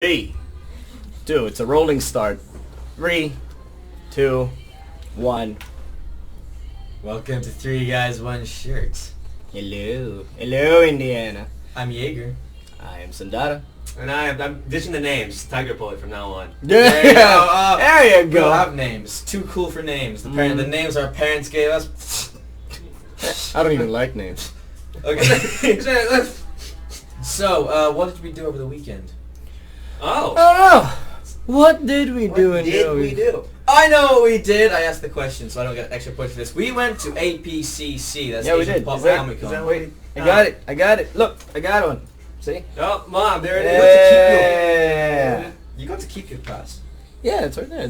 3, 2. It's a rolling start. 3, 2, 1. Welcome to Three Guys, One Shirt. Hello. Hello, Indiana. I'm Jaeger. I am Sandara. And I'm ditching the names. Tiger Poet from now on. There you go. There you We go. don't have names. Too cool for names. The names our parents gave us. I don't even like names. Okay. So, what did we do over the weekend? Oh. Oh no! What did we do in the week? I know what we did. I asked the question, so I don't get extra points for this. We went to APCC. That's Yeah, we Asian did. Pop Is that- Comic Con. Wait, I got it. I got it. Look, I got one. See? Oh, Mom, there it is. Yeah. You got to keep your pass. Yeah, it's right there.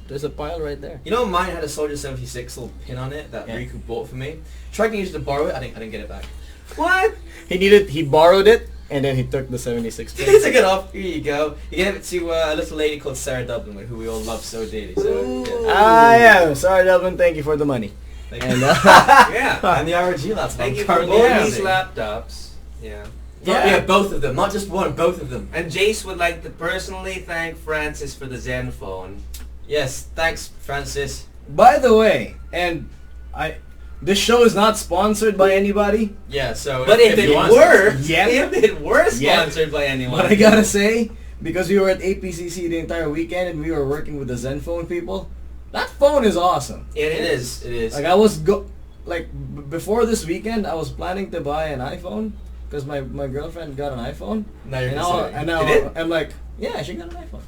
There's a pile right there. You know, mine had a Soldier 76 little pin on it that Yeah. Riku bought for me. Tried to use it to borrow it. I didn't get it back. What? He borrowed it, and then he took the 76 He pin. took it off. Here you go. He gave it to a little lady called Sarah Dublin, who we all love so dearly. So yeah. Yeah. Sorry, Delvin. Thank you for the money. Thank And you. Yeah. And the ROG laptop. Thank you for currently both using. these laptops. Yeah. Yeah, both of them, not just one, both of them. And Jace would like to personally thank Francis for the Zen phone. Yes, thanks, Francis. By the way, this show is not sponsored by anybody, Yeah, so But if it you want- were, Yeah. if it were Yeah. sponsored by anyone. but I gotta say, because we were at APCC the entire weekend and we were working with the Zenfone people, that phone is awesome. it is. Like I was before this weekend, I was planning to buy an iPhone because my girlfriend got an iPhone, Now you're and now considering. Did it? I'm like, yeah, she got an iPhone.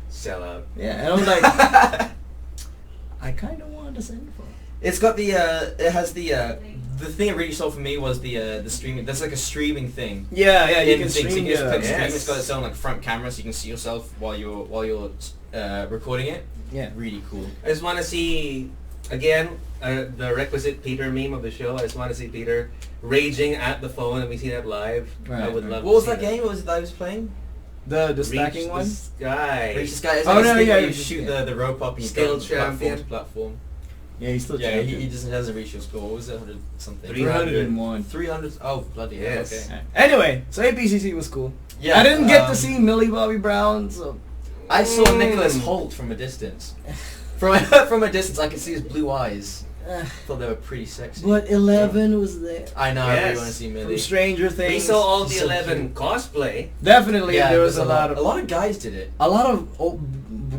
Sell out. Yeah, and I'm like, I kind of want a Zenfone. It's got the it has the thing it really sold for me was the streaming. There's like a streaming thing. Yeah, you in can things. stream. You can just click Yeah, stream. It's got its own like front camera, so you can see yourself while you're recording it. yeah. Really cool. I just want to see, again, the requisite Peter meme of the show. I just want to see Peter raging at the phone and we see that live. I Right, would right. love What to was see that game? What was it that I was playing? The stacking Reach one. the sky. Reach the Sky. It's Oh, like no, a stick yeah, where you it's- shoot yeah. the rope up and you Skill go from platform champion. to platform. Yeah, he's still Yeah, champion. he just hasn't reached your score. What was it? 100 something? 301. 300. Oh, bloody hell. Yes. Okay. Anyway, so APCC was cool. Yeah, I didn't get to see Millie Bobby Brown, so I saw Nicholas Holt from a distance. From a distance, I could see his blue eyes. Thought they were pretty sexy. but 11 was there. I know. I really Yes. want to see From Millie. Stranger Things. We saw all the So 11 cosplay. Definitely, Yeah, there was there's a lot of guys did it.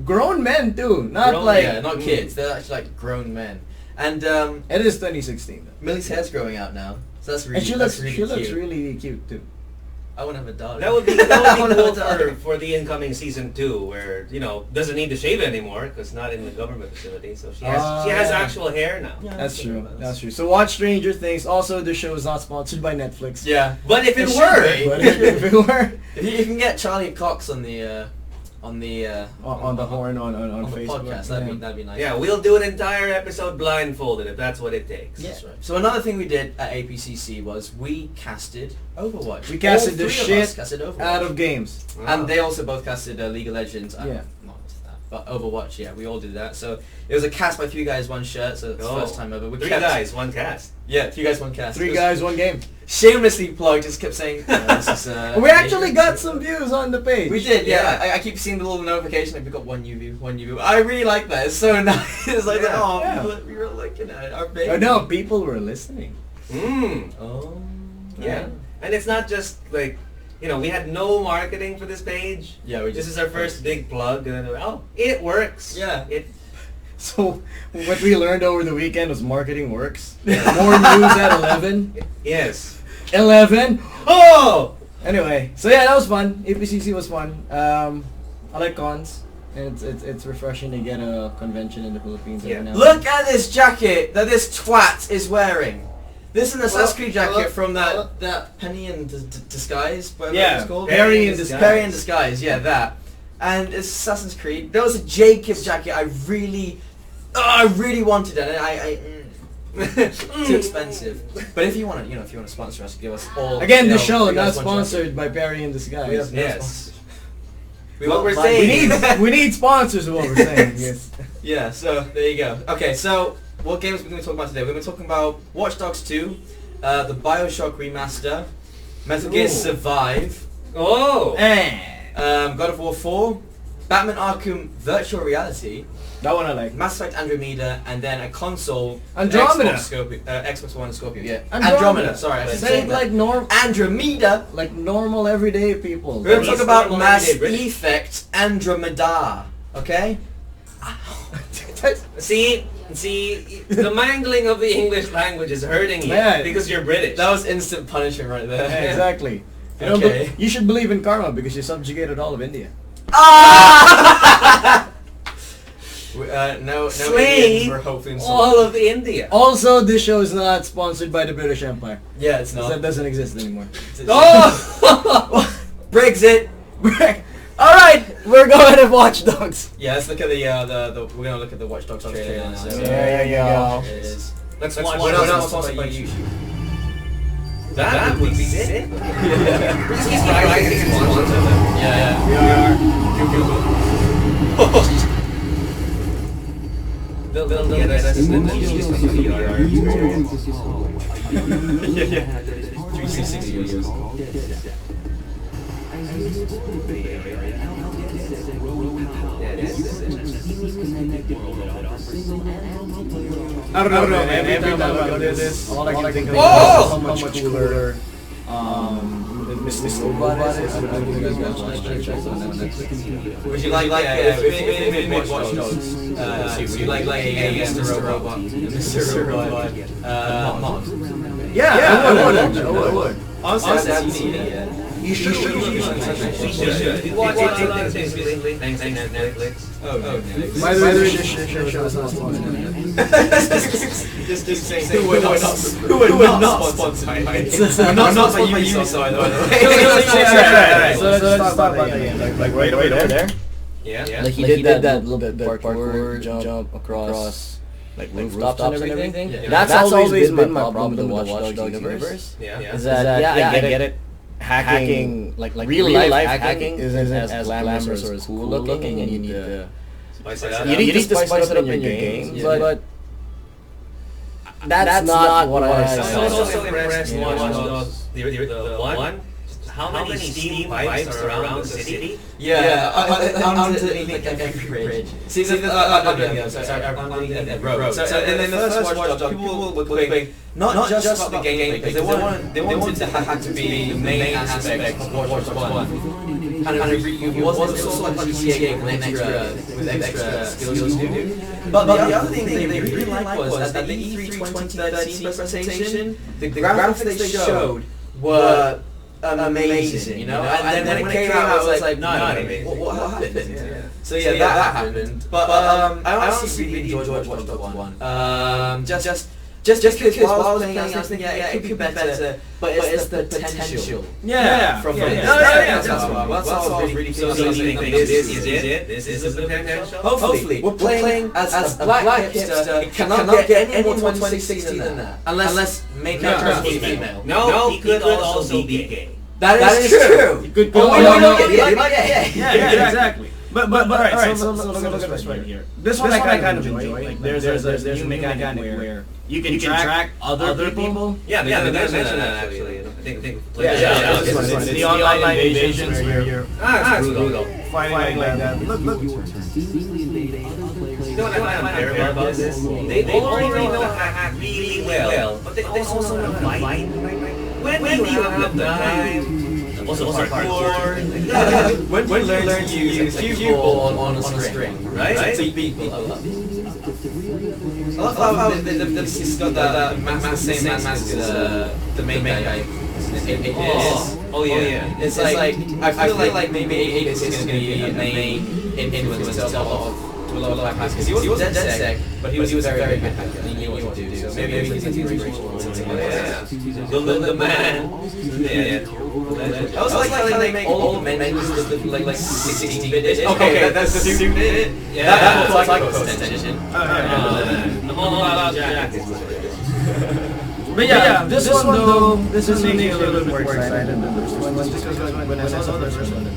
grown men too, not Grown- like Yeah, not kids. They're actually like grown men. And It is 2016 though. Millie's hair's growing out now, so that's really And she that's looks cute. really cute too. I want to have a daughter. That would be I wanna cool have a daughter. for the incoming season 2, where doesn't need to shave anymore because not in the government facility, so she has Yeah. actual hair now. Yeah, That's I'm thinking true. about That's this. true. So watch Stranger Things. Also, the show is not sponsored by Netflix. Yeah, But if it should were, be. But if it were If you can get Charlie Cox on the on the horn on on the Facebook, podcast, yeah. that'd be nice. yeah, we'll do an entire episode blindfolded if that's what it takes. Yeah. That's right. So another thing we did at APCC was we casted Overwatch. We casted the All three of shit us casted Overwatch. out of games. Wow. And they also both casted League of Legends. Yeah. Not that, but Overwatch. Yeah, we all did that. So it was a cast by Three Guys, One Shirt. So it's the Oh. first time ever. We 3 kept- guys, 1 cast. Yeah, Three Guys, One cast. Three It was guys, one game. Shamelessly plugged. Just kept saying. This is, We actually got some views on the page. We did, yeah. Yeah. I keep seeing the little notification like we got one new view, one new view. I really like that. It's so nice. It's like, Yeah. oh, Yeah. we were looking at it. Our baby. Oh no, people were listening. Mm. Oh. Yeah. And it's not just like, we had no marketing for this page. Yeah, we This just is our first big plug, and then it works. Yeah. It. So what we learned over the weekend was marketing works. More news at 11. Yes. 11. Oh. Anyway, so yeah, that was fun. APCC was fun. I like cons. And it's refreshing to get a convention in the Philippines every Yeah. now and Look then. at this jacket that this twat is wearing. This is an Assassin's Creed jacket hello, from hello. that Penny in Disguise, whatever Yeah, it's called. Perry in Disguise. Perry in Disguise, yeah, that. And it's Assassin's Creed. There was a Jacob's jacket I really wanted it. And too expensive. But if you want to, if you want to sponsor us, give us all. Again, the Three show Guys, not One Jacket. sponsored by Perry in Disguise. We have no Yes. sponsors. What won't we're mind. saying We need sponsors. Is what we're saying. Yes. Yeah, so there you go. Okay, so what games are we going to talk about today? We're going to be talking about Watch Dogs 2, the Bioshock Remaster, Metal Gear Ooh. Survive, Oh. And God of War 4, Batman Arkham Virtual Reality, That one I like. Mass Effect Andromeda, and then a console Andromeda. Xbox One Scorpio. Yeah, Andromeda. Sorry, I said Say it like Andromeda. like normal everyday people. We're going to talk about normal Mass everyday British. Effect Andromeda. Okay. See, the mangling of the English language is hurting you Yeah. because you're British. That was instant punishment right there. Yeah, exactly. You know, Okay. but you should believe in karma because you subjugated all of India. Ah! No Slay Indians were hoping so. all of India. Also, this show is not sponsored by the British Empire. Yeah, it's 'Cause not. that doesn't exist anymore. Oh! Brexit. All right, we're going to Watch Dogs. Yeah, let's look at the we're gonna look at the Watch Dogs trailer now. So There you go. It is. Let's We're watch not sponsored by YouTube. That would be sick. Yeah. They'll get us in the use of VR. 360 users. I don't know, man. Every time I look at this, all I can think of is Oh! how much cooler Mr. Robot is. I don't know if you guys watch that. Would you like if we Watch Dogs? Would you like a Mr. Robot? Mr. Robot mod? Yeah, I would. Honestly, I haven't seen it yet. You should. We should. Watch a lot of things recently. Thanks to Netflix. Oh, By the way, this show is not sponsored. Just saying who we're not sponsored by. We're not sponsored by Ubisoft, by the way. So let's talk about the game. Like right over there. Yeah. Like he did that little bit parkour jump across like rooftops and everything. Yeah. That's always been my problem with the Watch Dogs universe. Yeah. Is that I get it. Hacking like real life hacking isn't as glamorous or as cool looking, and you need to spice it up in your games, but that's not what I I was saw. also impressed with Watch Dogs. The one. How many steam pipes are around the city? Yeah, underneath every bridge. See, underneath the road. So, and then the first Watch Dogs, people were going not just about the gameplay, because they wanted the hack to be the main aspect of Watch Dogs 1. And it wasn't sort of like GTA with extra skills you do. But the other thing they really liked was that the E3 2013 presentation, the graphics they showed were amazing, you know, and then when it came out, it was like, no, what happened? Yeah. So yeah, that happened. But I honestly really enjoyed Watch Dogs 1. Just because while I was playing, I was thinking, yeah, it could be better, but it's the potential. Yeah. From Yeah. it. Yeah. That's what I was really So feeling. you think this is the potential? Hopefully, we're playing as a black hipster. It cannot get any more 2016 than that, unless main character is female. No, he could also be gay. That is true. You could Oh, go. yeah, Exactly. But alright, so look at this right here. This one I kind of enjoy. Like there's a new mechanic where you can track other people. Yeah, they mentioned that actually. I think. Yeah. It's the online invasions where you're It's brutal. fighting like that. Look. You know what I find unfair about this? They already know how to hack really well, but they also know how to fight. When do you have the time? Also parkour. When you learn to use a cue ball on a string, right? So you beat people up. I love how it's got that same mask as the main guy. Oh yeah. It's like I feel like maybe Apex is going to be a main influence to a lot of hackers. Because he wasn't dead sec, but he was a very good hacker. And he knew what to do. So maybe he's like inspirational or something like that. The man. Yeah. I was like how they make all the menus like 16-bit. Okay, that's stupid. Yeah. That looks like a extension. I'm all about Jack. But yeah, this one though, this is making me a little bit more excited than the first one. Just because when I saw the first one.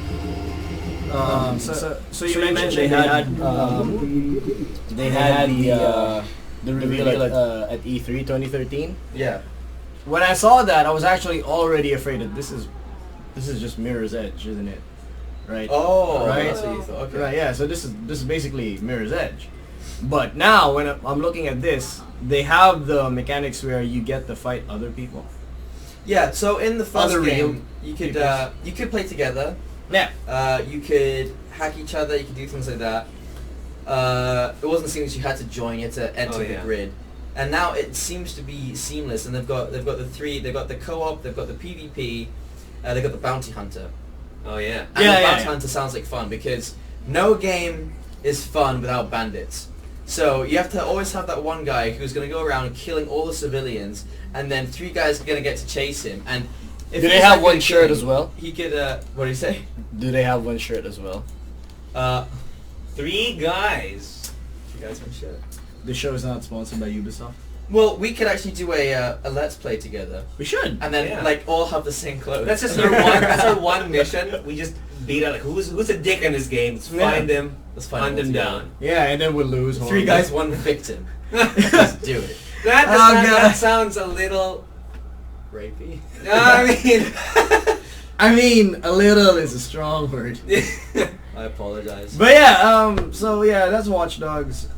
So you mentioned they had the reveal at E3 2013. Yeah. When I saw that, I was actually already afraid that this is just Mirror's Edge, isn't it? right? Oh, right. that's what you thought. Okay. Right. Yeah. So this is basically Mirror's Edge, but now when I'm looking at this, they have the mechanics where you get to fight other people. Yeah. So in the first Other real game, you could play together. Yeah. You could hack each other. You could do things like that. It wasn't seamless. You had to join. You had to enter the grid. And now it seems to be seamless. And they've got the three. They've got the co-op. They've got the PvP. They've got the bounty hunter. Oh yeah. And the bounty hunter sounds like fun because no game is fun without bandits. So you have to always have that one guy who's going to go around killing all the civilians, and then 3 guys are going to get to chase him. And if do they have one shirt as well? He could. What do you say? Do they have one shirt as well? 3 guys. 3 guys, one shirt. The show is not sponsored by Ubisoft. Well, we could actually do a let's play together. We should. And then like all have the same clothes. That's just our one. That's our one mission. We just beat out like who's a dick in this game. Let's find him. Let's hunt him down. Yeah, and then we'll lose. 3 guys, 1 victim. Let's do it. That sounds a little rapey. No, I mean, a little is a strong word. I apologize. But yeah, so yeah, that's Watch Dogs.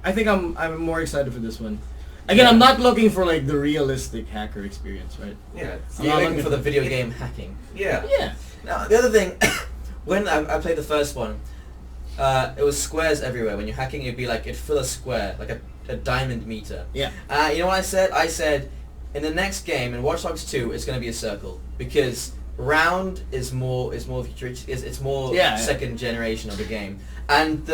I think I'm more excited for this one. Again, I'm not looking for like the realistic hacker experience, right? Yeah. So you're looking for the video game hacking. Yeah. Yeah. Now the other thing, when I played the first one, it was squares everywhere. When you're hacking, it'd be like it'd fill a square, like a diamond meter. Yeah. You know what I said? I said in the next game, in Watch Dogs 2, it's going to be a circle because round is more futuristic. It's more second generation of the game, and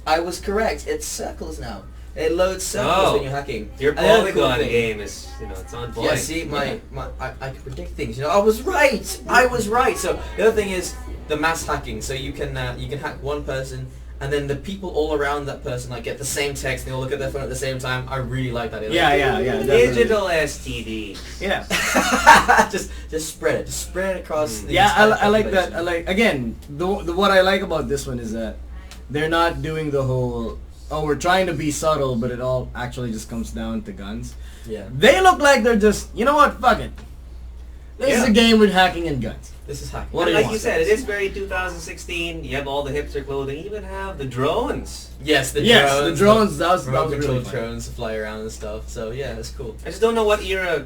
I was correct. It's circles now. It loads circles when you're hacking. Your polygon game is, it's on point. Yeah, see, I can predict things. I was right. I was right. So the other thing is the mass hacking. So you can hack one person, and then the people all around that person like get the same text. They all look at their phone at the same time. I really like that. Yeah. Digital STD. Yeah. just spread it. Just spread it across. I like that. I like again. What I like about this one is that they're not doing the whole. Oh, we're trying to be subtle, but it all actually just comes down to guns. Yeah. They look like they're just, you know what, fuck it. This is a game with hacking and guns. This is hacking. What like you said, it is very 2016. You have all the hipster clothing. You even have the drones. Yes, the drones. The drones. That was really drones to fly around and stuff. So yeah, that's cool. I just don't know what era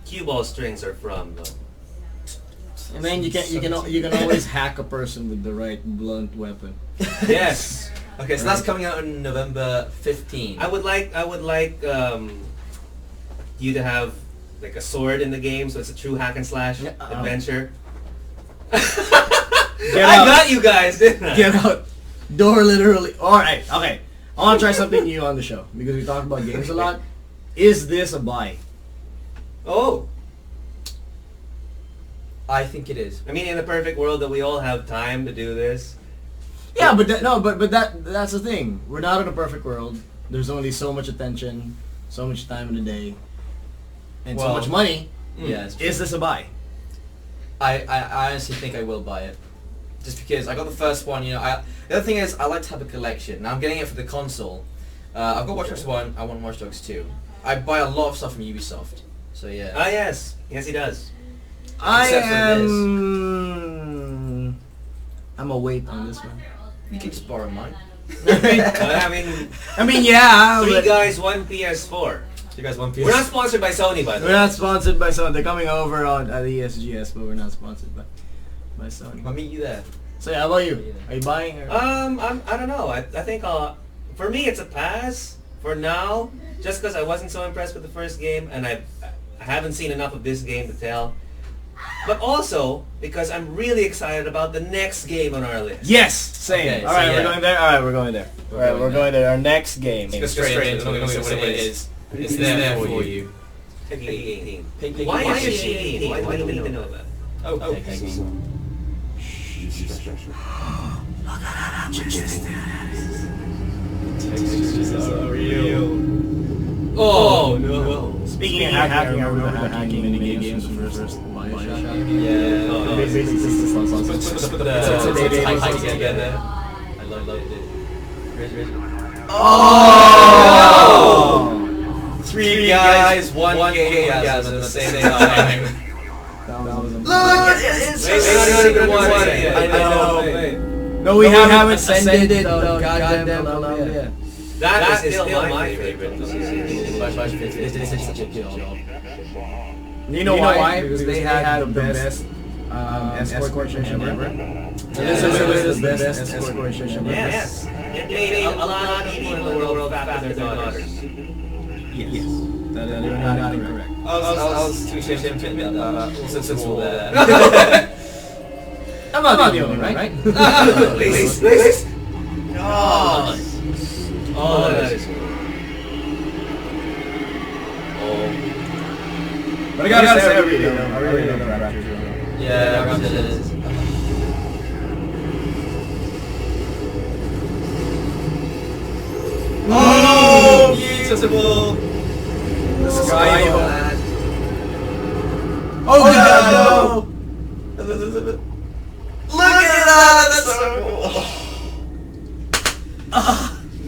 cue ball strings are from though. And then you can always hack a person with the right blunt weapon. Yes. Okay, so that's coming out on November 15. I would like you to have like a sword in the game, so it's a true hack and slash adventure. I got you guys, didn't I? Get out. Door literally. Alright, okay. I want to try something new on the show because we talk about games a lot. Is this a buy? Oh. I think it is. I mean, in the perfect world that we all have time to do this. Yeah, but that's the thing. We're not in a perfect world. There's only so much attention, so much time in the day, and so much money. Yeah, is this a buy? I honestly think I will buy it, just because I got the first one. The other thing is I like to have a collection. Now I'm getting it for the console. I've got Watch Dogs 1. I want Watch Dogs 2. I buy a lot of stuff from Ubisoft. So yeah. Ah yes, he does. I'm a wait on this one. You can just borrow mine. I mean, yeah. 3 guys, 1 PS4. 3 guys, 1 PS4. We're not sponsored by Sony, by the way. We're not sponsored by Sony. They're coming over at ESGS, but we're not sponsored by Sony. I'll meet you there. So yeah, how about you? Are you buying? Or? I don't know. I think for me it's a pass for now, just because I wasn't so impressed with the first game, and I haven't seen enough of this game to tell. But also because I'm really excited about the next game on our list. Yes, same. Okay, all right, we're going there. All right, we're going there. We're going there. Our next game. Let's go straight into it. What it is. It's there for you. Peggy 18. Why is she 18? Why do we need to know that? Oh, Peggy. Look at how majestic it is. Textures are real. Oh no. Speaking of hacking, I remember the hacking mini games from the first Bioshock. Yeah. Basically, it's tight together. I loved it. Oh! 3 guys, 1 game at the same time. Look, it's not even one. I know. No, we haven't ascended the goddamn Columbia. That is still my favorite. This is such a good job. You know why? Because they had the best escort mission ever. This is the best escort mission ever. Yes. It made a lot of people in the world after their daughters. Yes. That is not incorrect. I was too ashamed to admit that. Sensible there. I'm not the only one, right? Please. Oh, that is cool. But I gotta say, I really love Raptors. Yeah, Raptors is. Oh, beautiful! The sky. Oh god, no! Look at that! That's so cool.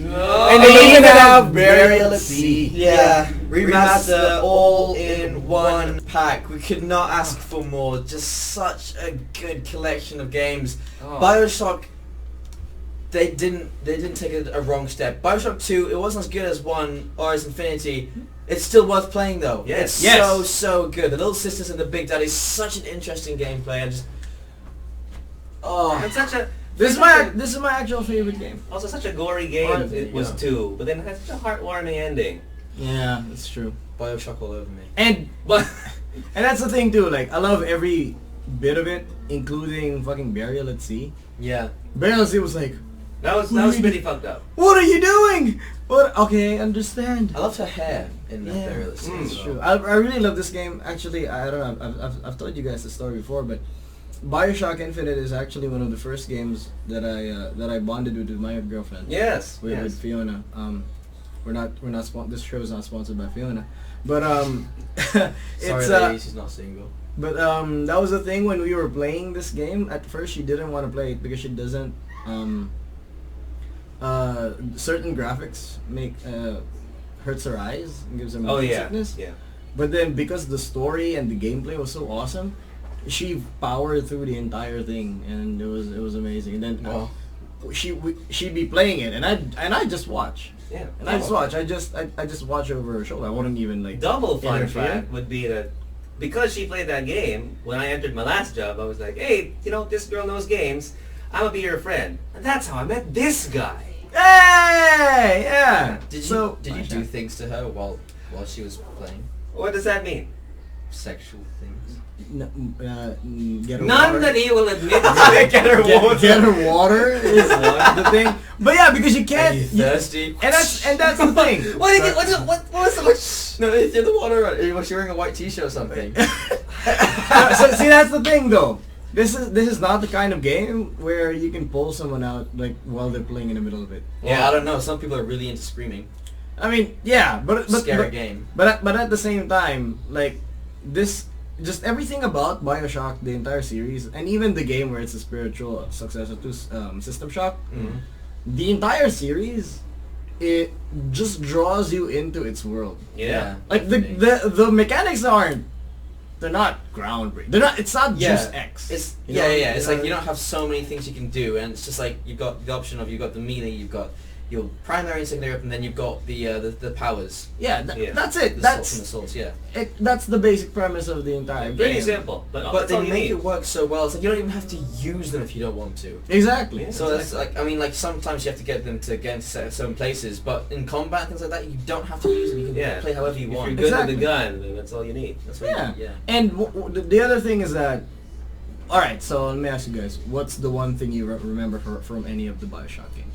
No. And they even have Burial at Sea. Yeah, remaster all in one pack. We could not ask for more. Just such a good collection of games. Oh. Bioshock, they didn't take a wrong step. Bioshock 2, it wasn't as good as 1 or as Infinity. It's still worth playing though. Yes. It's so good. The Little Sisters and the Big Daddy is such an interesting gameplay. And just It's such a This is my actual favorite game. also such a gory game. It was too, but then it has such a heartwarming ending. Yeah, that's true. Bioshock all over me. And that's the thing too. Like I love every bit of it, including fucking Burial at Sea. Yeah. Burial at Sea was like, That was pretty fucked up. what are you doing? What? Okay, I understand. I loved her hair in the Burial at Sea. That's true. I really love this game. Actually, I don't know. I've told you guys the story before, but Bioshock Infinite is actually one of the first games that I bonded with my girlfriend. Yes. With Fiona. This show is not sponsored by Fiona, but Sorry, ladies, she's not single. But that was the thing when we were playing this game. At first, she didn't want to play it because she doesn't. Certain graphics hurts her eyes and gives her motion sickness. Yeah. But then because the story and the gameplay was so awesome, she powered through the entire thing, and it was amazing. And then she'd be playing it, and I just watch. Yeah. And I just watch. I just watch over her shoulder. I wouldn't even like. Double fun interfere. fact would be that because she played that game, when I entered my last job, I was like, hey, this girl knows games. I'm gonna be her friend, and that's how I met this guy. Hey, yeah. Did you do things to her while she was playing? What does that mean? Sexual things. Get her None water. that he will admit to. Get her water. Get her water is the thing. But yeah, because you can't. Are you thirsty? And that's the thing. What was the No, you have the water. Was she wearing a white t-shirt or something? So, see, that's the thing though. This is not the kind of game where you can pull someone out like while they're playing in the middle of it. Yeah, I don't know. Some people are really into screaming. I mean, yeah, but Scary game. But at the same time, like this, just everything about Bioshock, the entire series, and even the game where it's a spiritual successor to System Shock, the entire series, it just draws you into its world. Yeah. Like the mechanics aren't. They're not groundbreaking. They're not. It's not just X. It's you know? It's like you don't have so many things you can do, and it's just like you've got the option of you've got the melee, you've got your primary and secondary weapon, then you've got the powers. That's it. The swords, yeah. That's the basic premise of the entire game. Pretty simple, but they make it work so well. It's like you don't even have to use them if you don't want to. Exactly. Yeah. So that's like, I mean, like sometimes you have to get them to get into certain places, but in combat and things like that, you don't have to use them. You can play however you If want. you're good with the gun, then that's all you need. That's what you need, And the other thing is that, all right. So let me ask you guys, what's the one thing you remember from any of the Bioshock games?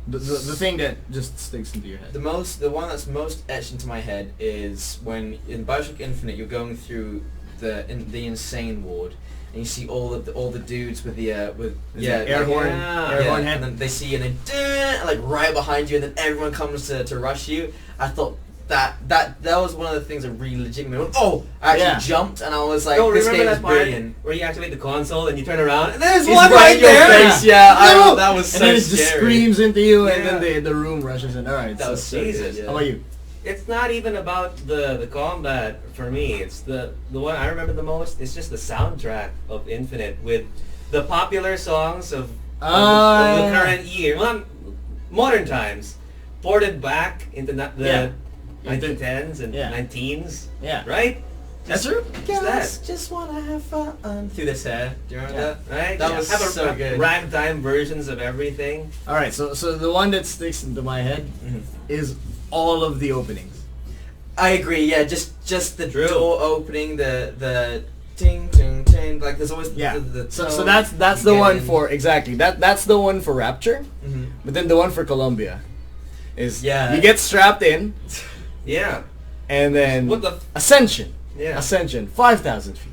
The thing that just sticks into your head. The one that's most etched into my head is when in Bioshock Infinite you're going through the insane ward and you see all the dudes with the air horn head, and then they see you and then like right behind you, and then everyone comes to rush you. I thought that was one of the things that really legitimately went, I actually jumped, and I was like, this game is brilliant. Where you activate the console and you turn around and there's It's one right in your there. face, that was so and then it just scary. screams into you, and then the room rushes in. All right, That was so Jesus. good, How about you? it's not even about the combat for me. It's the one I remember the most. It's just the soundtrack of Infinite with the popular songs of the current year, well, modern times, ported back into the 1910s and 19s. Yeah. Right? That's true. Just wanna have fun through this hair. Do you remember that? Right? That was so good. Ragtime versions of everything. All right, so the one that sticks into my head is all of the openings. I agree. Yeah, just the True. door opening, the ting ting ting. Like there's always Yeah. the So tone that's you the get one in. for exactly that's the one for Rapture, Mhm. but then the one for Columbia is Yeah. you get strapped in Yeah. and then What the Ascension. Yeah. Ascension, 5,000 feet,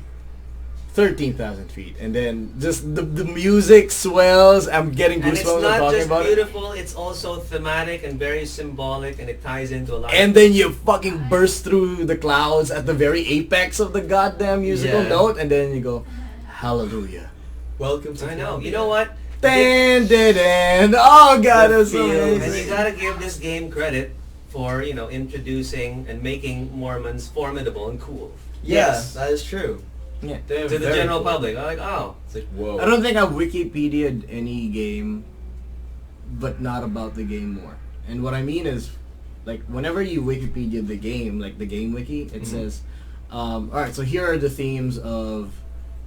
13,000 feet, and then just the music swells. I'm getting And it's goosebumps not talking just about it. beautiful, it's also thematic and very symbolic, and it ties into a lot And then you fucking burst through the clouds at the very apex of the goddamn musical Yeah. note, and then you go, hallelujah. Welcome to I know. Columbia. You know what? Dan, dan, dan. Oh god, The that's so feels. And you amazing. gotta give this game credit for, introducing and making Mormons formidable and cool. Yeah, Yes. that is true. Yeah. They're To the very general cool. public. I'm like, oh. It's like whoa. I don't think I've Wikipedia'd any game, but not about the game more. And what I mean is, like, whenever you Wikipedia the game, like the game wiki, it says, alright, so here are the themes of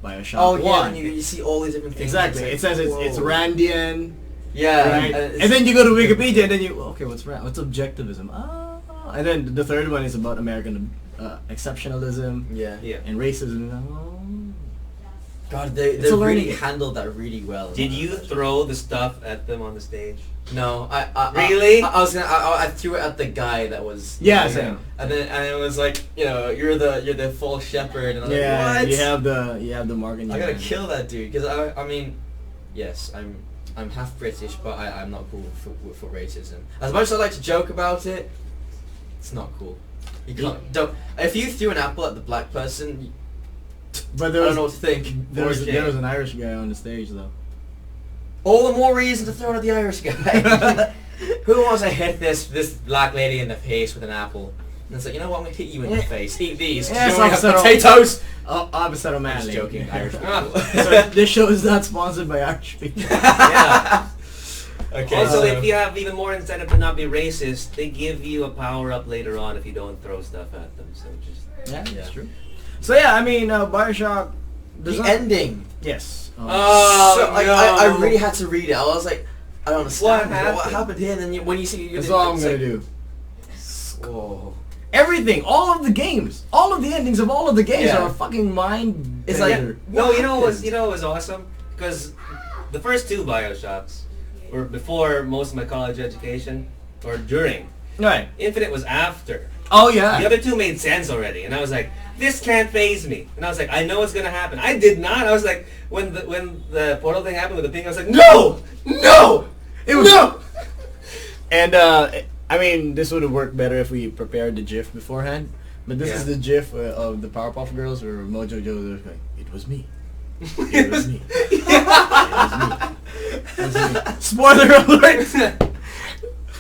Bioshock Oh 1. yeah, and you see all these different things. Exactly. It's It says it's whoa. Randian, Yeah, right? it's- And then you go to Wikipedia, and then you, okay, what's objectivism? And then the third one is about American exceptionalism yeah. Yeah. and racism. God, they It's a learning really game. handled that really well. Did you throw the stuff at them on the stage? No, Really? I was gonna. I threw it at the guy that was. Yeah, same. And it was like, you're the false shepherd, and I'm Yeah, like, what? you have the mark in your I gotta hand. kill that dude because I mean, yes, I'm half British, but I'm not cool for racism. As much as I like to joke about it, it's not cool. You don't. If you threw an apple at the black person, But I there don't was know what to think. there was, Or there was an Irish guy on the stage though. all the more reason to throw it at the Irish guy. Who wants to hit this black lady in the face with an apple? And it's like, you know what? I'm gonna hit you in the face. Eat these. Yeah, You wanna it's like have so- potatoes. Opposite of I'm Manly. just joking. Irish people. So this show is not sponsored by Irish people. Yeah. Okay. Also, so- if you have even more incentive to not be racist, they give you a power-up later on if you don't throw stuff at them. So just... Yeah, Yeah. that's true. So yeah, I mean, Bioshock. the ending. Yes. Oh, So, like, no. I really had to read it. I was like, I don't understand. What What happened? happened here? And then when you see, that's all I'm it's gonna like, do. Whoa. Everything, all of the games, all of the endings of all of the games Yeah. are a fucking mind. It's like- bender. No, What you know what was happened? was awesome? Because the first two Bioshocks were before most of my college education, or during. Right. Infinite was after. Oh yeah. The other two made sense already, and I was like, this can't phase me. And I was like, I know what's gonna happen. I did not. I was like, when the portal thing happened with the thing, I was like, no, no, It was no. And I mean, this would have worked better if we prepared the GIF beforehand. But this Yeah. is the GIF of the Powerpuff Girls where Mojo Joe was like, "It was me. It was me. It was me. It was me." Spoiler alert!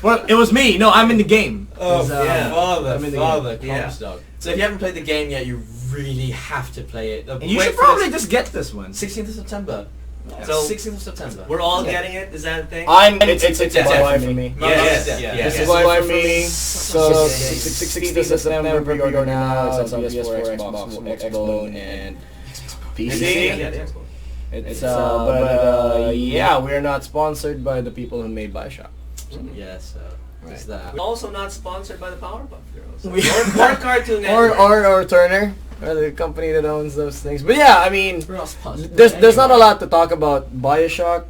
Well, it was me. No, I'm in the game. Oh, 'Cause, yeah. I'm in the father, game. Yeah. Comstock. So if you haven't played the game yet, you really have to play it. And you Wait should for probably this- just get this one. 16th of September. Yeah. So- 16th of September. We're all Yeah. getting it. Is that a thing? It's a Yeah, buy for for me. No, Yes, yeah, yeah, This yeah. is why for me. me. So Six- 16th of September, pre-order now. It's on PS4, Xbox, Xbone, and PC. Yeah, the Xbox. It's but yeah, we're not sponsored by the people who made Bioshock. Yeah, so there's that. We're also not sponsored by the Powerpuff Girls. We- or Cartoon Network. or Turner, or the company that owns those things. But yeah, I mean, We're not sponsored. there's not a lot to talk about Bioshock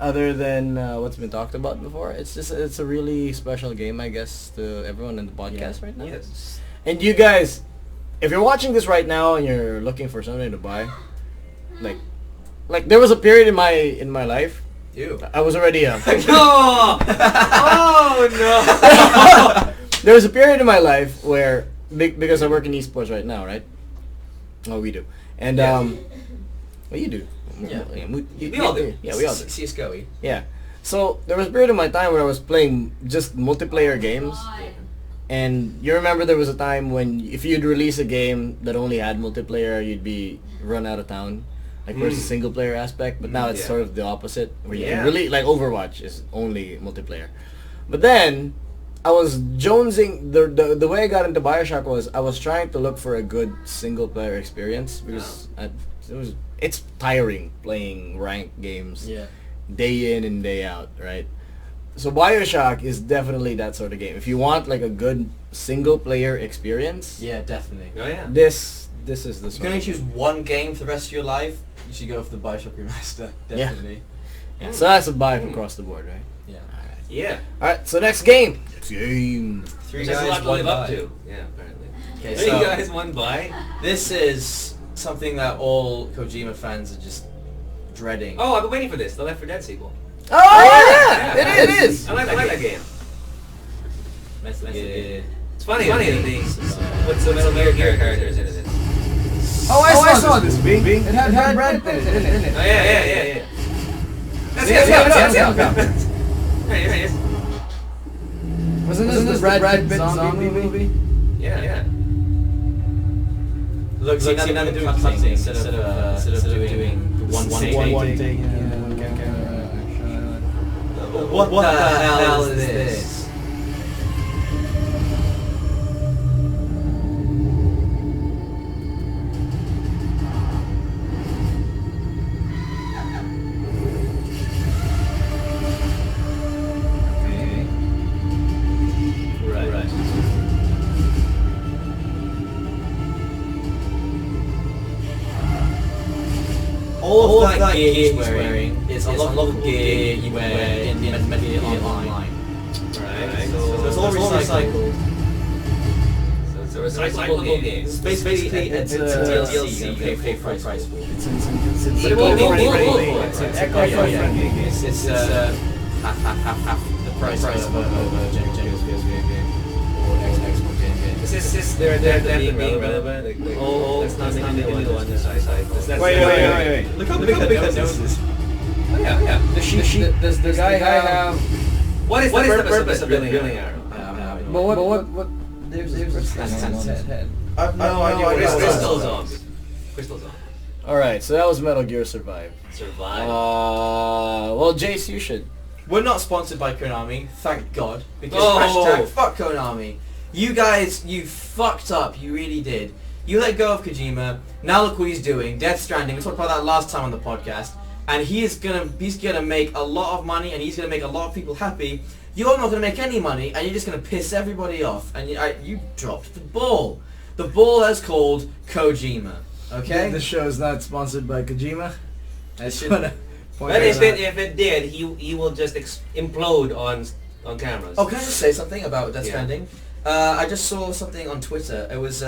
other than what's been talked about before. It's a really special game, I guess, to everyone in the podcast right now. Yes. And you guys, if you're watching this right now and you're looking for something to buy, like there was a period in my life Ew. I was already No! Oh no! there was a period in my life where because I work in esports right now, right? Oh, we do. And Yeah. well, you do. Yeah. We all do. Yeah, we all do. CS:GO. Yeah. So there was a period of my time where I was playing just multiplayer games, And you remember there was a time when if you'd release a game that only had multiplayer, you'd be run out of town, like versus single player aspect. But now it's sort of the opposite, where you can really, like Overwatch is only multiplayer. But then I was jonesing. The way I got into Bioshock was I was trying to look for a good single player experience because it's tiring playing ranked games day in and day out, right? So Bioshock is definitely that sort of game. If you want like a good single player experience, Yeah, definitely. Oh yeah. this is the If sort you're going of to choose one game for the rest of your life, you should go for the Bioshock Remaster. Definitely. Yeah. So that's a buy from across the board, right? Yeah. Yeah. Alright, so next game. Next game. Three Which has a lot to one live up buy. to. Yeah, apparently. Okay, 3 so guys, 1 buy. this is something that all Kojima fans are just dreading. Oh, I've been waiting for this. The Left 4 Dead sequel. Oh yeah, it is. I like that game. It's funny that they put some Metal Gear characters into this. Oh, I saw this. Bing. It had Brad Pitt in it. Oh yeah. That's Yeah, it. There he is. Wasn't this the Brad Pitt zombie movie? Yeah. Look, see, now they're doing cutting instead of doing one take. What the hell is this? Right. All of that gear he's wearing is unlockable gear you wear in Metal Gear Online. Right. So it's all recycled. So it's a recyclable game. It's basically it's a DLC you pay full price for. It's But it won't be free. It's an eco-friendly game. It's half the price of a Genesis PS game or Xbox game. Is this they're being relevant? Like, oh, that's not the one that's side. Wait. Look how big that nose is. Oh yeah. Does the guy have? What is the purpose of building arrow? But what? There's on his head. No idea. Crystal zombie. Crystal zombie. All right, so that was Metal Gear Survive. Survive. Well, Jace, you should. We're not sponsored by Konami, thank God. Because Oh. #fuck Konami. You guys, you fucked up. You really did. You let go of Kojima. Now look what he's doing. Death Stranding. We talked about that last time on the podcast. And he's gonna make a lot of money, and he's gonna make a lot of people happy. You're not gonna make any money, and you're just gonna piss everybody off. And you dropped the ball. The ball is called Kojima. Okay. This show is not sponsored by Kojima. I should- should point But that out. if it did, he will just implode on cameras. Oh, can I just say something about Death Yeah. Stranding? I just saw something on Twitter. It was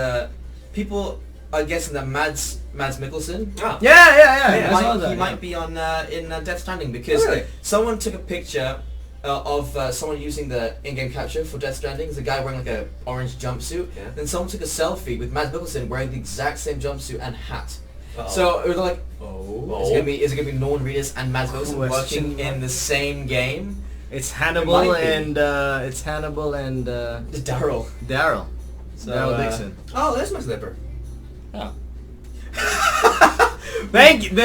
people are guessing that Mads Mikkelsen. Oh. Yeah. I saw that. He might be on in Death Stranding because Really? someone took a picture of someone using the in-game capture for Death Stranding. It's a guy wearing like a orange jumpsuit. Yeah. Then someone took a selfie with Mads Mikkelsen wearing the exact same jumpsuit and hat. Uh-oh. So it was like, Oh. is it gonna be Norman Reedus and Mads Mikkelsen Question working in the same game? It's It Hannibal might be. and It's Daryl. Daryl. So, Daryl Dixon. Oh, there's my slipper. Oh. Thank you.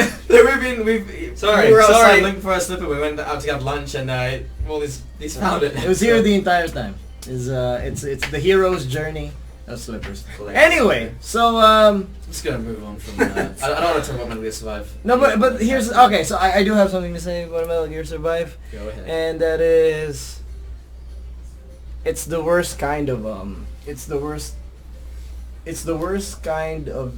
Sorry, We were outside sorry. looking for a slipper. We went out to have lunch and he's found it. It was here the entire time. It's the hero's journey of slippers. Anyway, so I'm just gonna move on from that. I don't want to talk about Metal Gear Survive. no, but here's okay. So I do have something to say about Metal Gear Survive, Go ahead. and that is, it's the worst kind of it's the worst kind of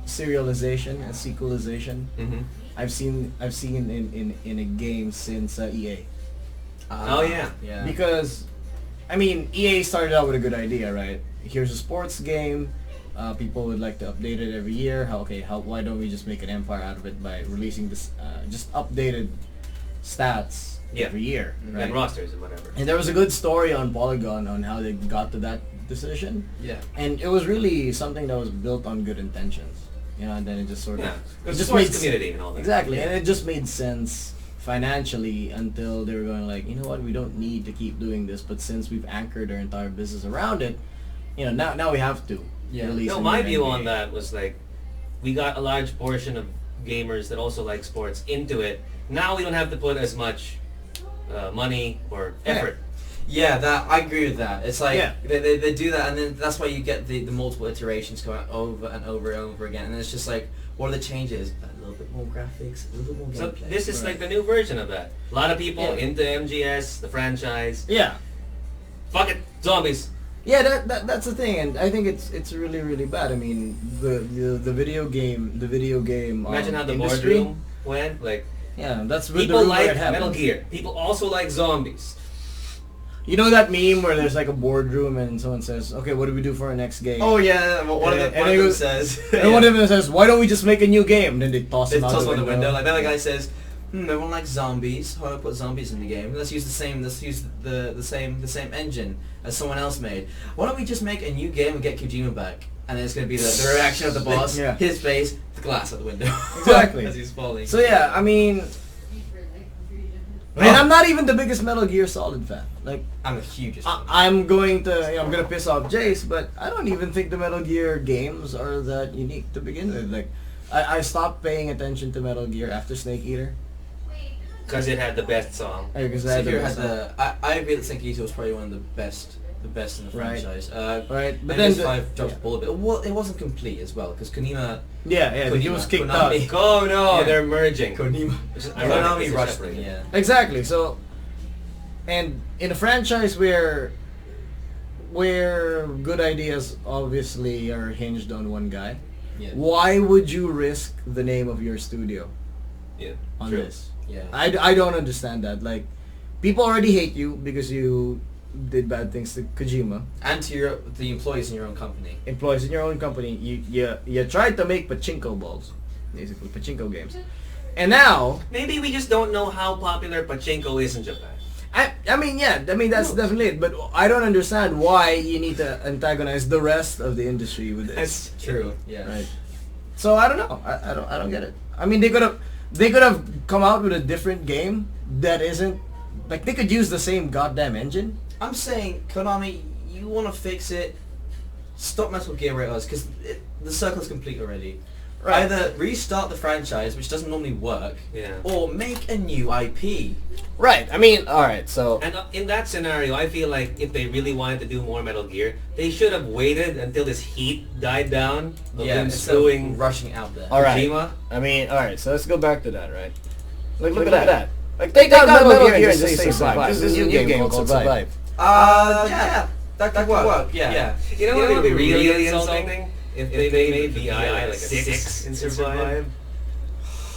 serialization and sequelization Mm-hmm. I've seen in a game since EA. Oh yeah. Yeah. Because, I mean, EA started out with a good idea, right? Here's a sports game. People would like to update it every year. Why don't we just make an empire out of it by releasing this just updated stats every year, right? And rosters and whatever. And there was a good story on Polygon on how they got to that decision, Yeah. and it was really something that was built on good intentions, and then it just sort of Yeah. it It's just sports made community and all that. exactly, Yeah. and it just made sense financially until they were going like, you know what, we don't need to keep doing this, but since we've anchored our entire business around it, now we have to release. No, a my new view NBA. on that was like, we got a large portion of gamers that also like sports into it. Now we don't have to put as much money or effort. Yeah, that I agree with that. It's like Yeah. they do that, and then that's why you get the multiple iterations going over and over and over again, and it's just like, what are the changes? A little bit more graphics, a little bit more So gameplay. this is Right. like the new version of that. A lot of people Yeah. into MGS, the franchise. Yeah. Fuck it, zombies. Yeah, that's the thing, and I think it's really really bad. I mean, the video game Imagine how the industry. boardroom went. Like, Yeah, that's where people the room where like it happened. Metal Gear. People also like zombies. You know that meme where there's like a boardroom and someone says, "Okay, what do we do for our next game?" Oh yeah, one of And them it goes- says. And one of them says, "Why don't we just make a new game?" Then they toss They him out toss the one out window. the window. Like the other guy says, everyone likes zombies. How do I put zombies in the game? Let's use the same. Let's use the same engine as someone else made. Why don't we just make a new game and get Kojima back? And then it's gonna be the reaction of the boss, Yeah. his face, the glass out the window. Exactly. As he's falling. So yeah, I mean, and I'm not even the biggest Metal Gear Solid fan. Like, I'm a huge. I'm going to, I'm gonna piss off Jace, but I don't even think the Metal Gear games are that unique to begin with. Like, I stopped paying attention to Metal Gear after Snake Eater. Because it had the best song. Because Sekiro had the. I agree that Snake Eater was probably one of the best in the Right. franchise. Right, but But then then 5 dropped the ball a bit. Well, it wasn't complete as well because Konami. yeah, he was kicked out. Konami. Oh no, Yeah. they're merging. Konami. Which is ironic, Konami it's rushed separate. them. Yeah. Exactly. So, and in a franchise where good ideas obviously are hinged on one guy, Yeah. why would you risk the name of your studio Yeah. on True. this? Yeah. I don't understand that. Like, people already hate you because you did bad things to Kojima. And to the employees in your own company. Employees in your own company, you tried to make pachinko balls, basically pachinko games, and now Maybe we just don't know how popular pachinko is in Japan. I mean that's definitely it. But I don't understand why you need to antagonize the rest of the industry with this. That's True. Yeah. Right. So I don't know. I don't get it. I mean they could have come out with a different game that isn't like they could use the same goddamn engine. I'm saying, Konami, you want to fix it. Stop Metal Gear where it was because the circle's complete already. Right. Either restart the franchise, which doesn't normally work, Yeah. or make a new IP. Right. I mean, all right. So And in that scenario, I feel like if they really wanted to do more Metal Gear, they should have waited until this heat died down of them instead of screwing rushing out there. All right. Kojima. I mean, all right. So let's go back to that, right? Look at that. Like take out Metal Gear and just say Survive. This is a new game called Survive. Yeah, that could work. Yeah. You know what would be really insulting? If they made VI like a 6 in Survive.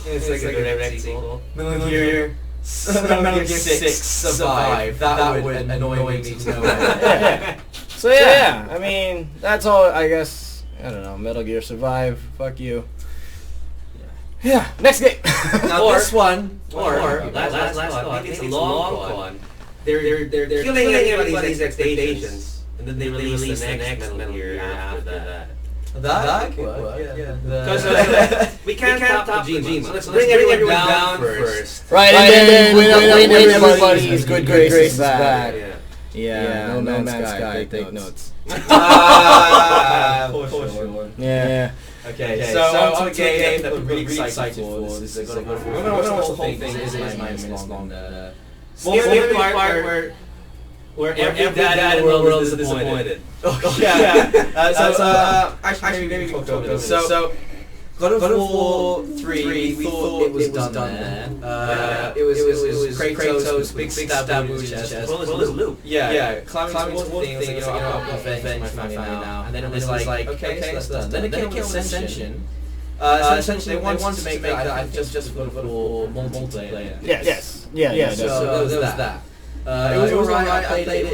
It's like a direct sequel. Metal Gear 6 Survive. That would annoy me to no end. Yeah. So yeah, I mean, that's all. I guess I don't know. Metal Gear Survive. Fuck you. Yeah. Next game. Now Or- this one, last thought, maybe it's a long con. They're killing everybody's expectations, and then they release the next Metal Gear after that. that could work. Yeah. Because we can't top Kojima, so let's bring everyone down first. Right, and then when everybody's good graces back. Yeah. Yeah, No Man's Sky. Take notes. For sure. Yeah. Okay, so on to a game that we're really excited for. This is God of War. We're gonna watch the whole thing. It is 9 minutes long. Skip the part where every dad in the world is disappointed. Actually, maybe we can talk about this. So, God of War 3, we thought it was done there. It was Kratos, big stab wound chest. Well, it's a loop. Yeah, climbing towards the thing, you know, I'll avenge my family now. And then it was like, okay, so that's done. Then it came with Ascension. Essentially, they wanted to make that, I think, just God of War multiplayer. Yes. Yeah. So there was that. It was alright, I played it,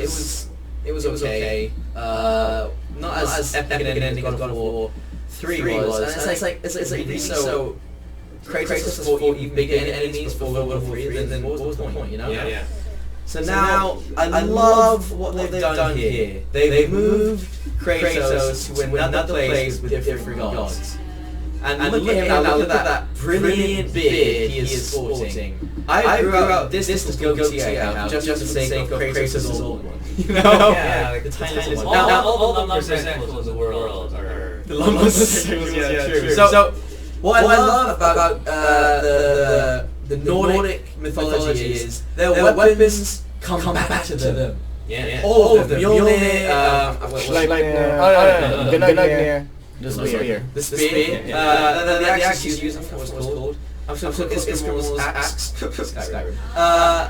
it was okay. Not as epic an ending as God of War 3 was. And it's like really so Kratos fought even bigger enemies for God of War 3, then what was the point, you know? Yeah. So now, I love what they've done here. They've moved Kratos to another place with different gods. And look at him now, look at that brilliant beard he is sporting. I grew out this goatee I have just for the sake of Kratos' old one. You know? Yeah, like the tiniest one. Now, all the lumbersexuals in the world are... The lumbersexuals, yeah, true. So, what I love about the Nordic mythology is their weapons come back to them. Yeah. All of them. Mjolnir, Gungnir, the spear. The spear. The axe he's using, what's called? I'm sure Isgrim's axe.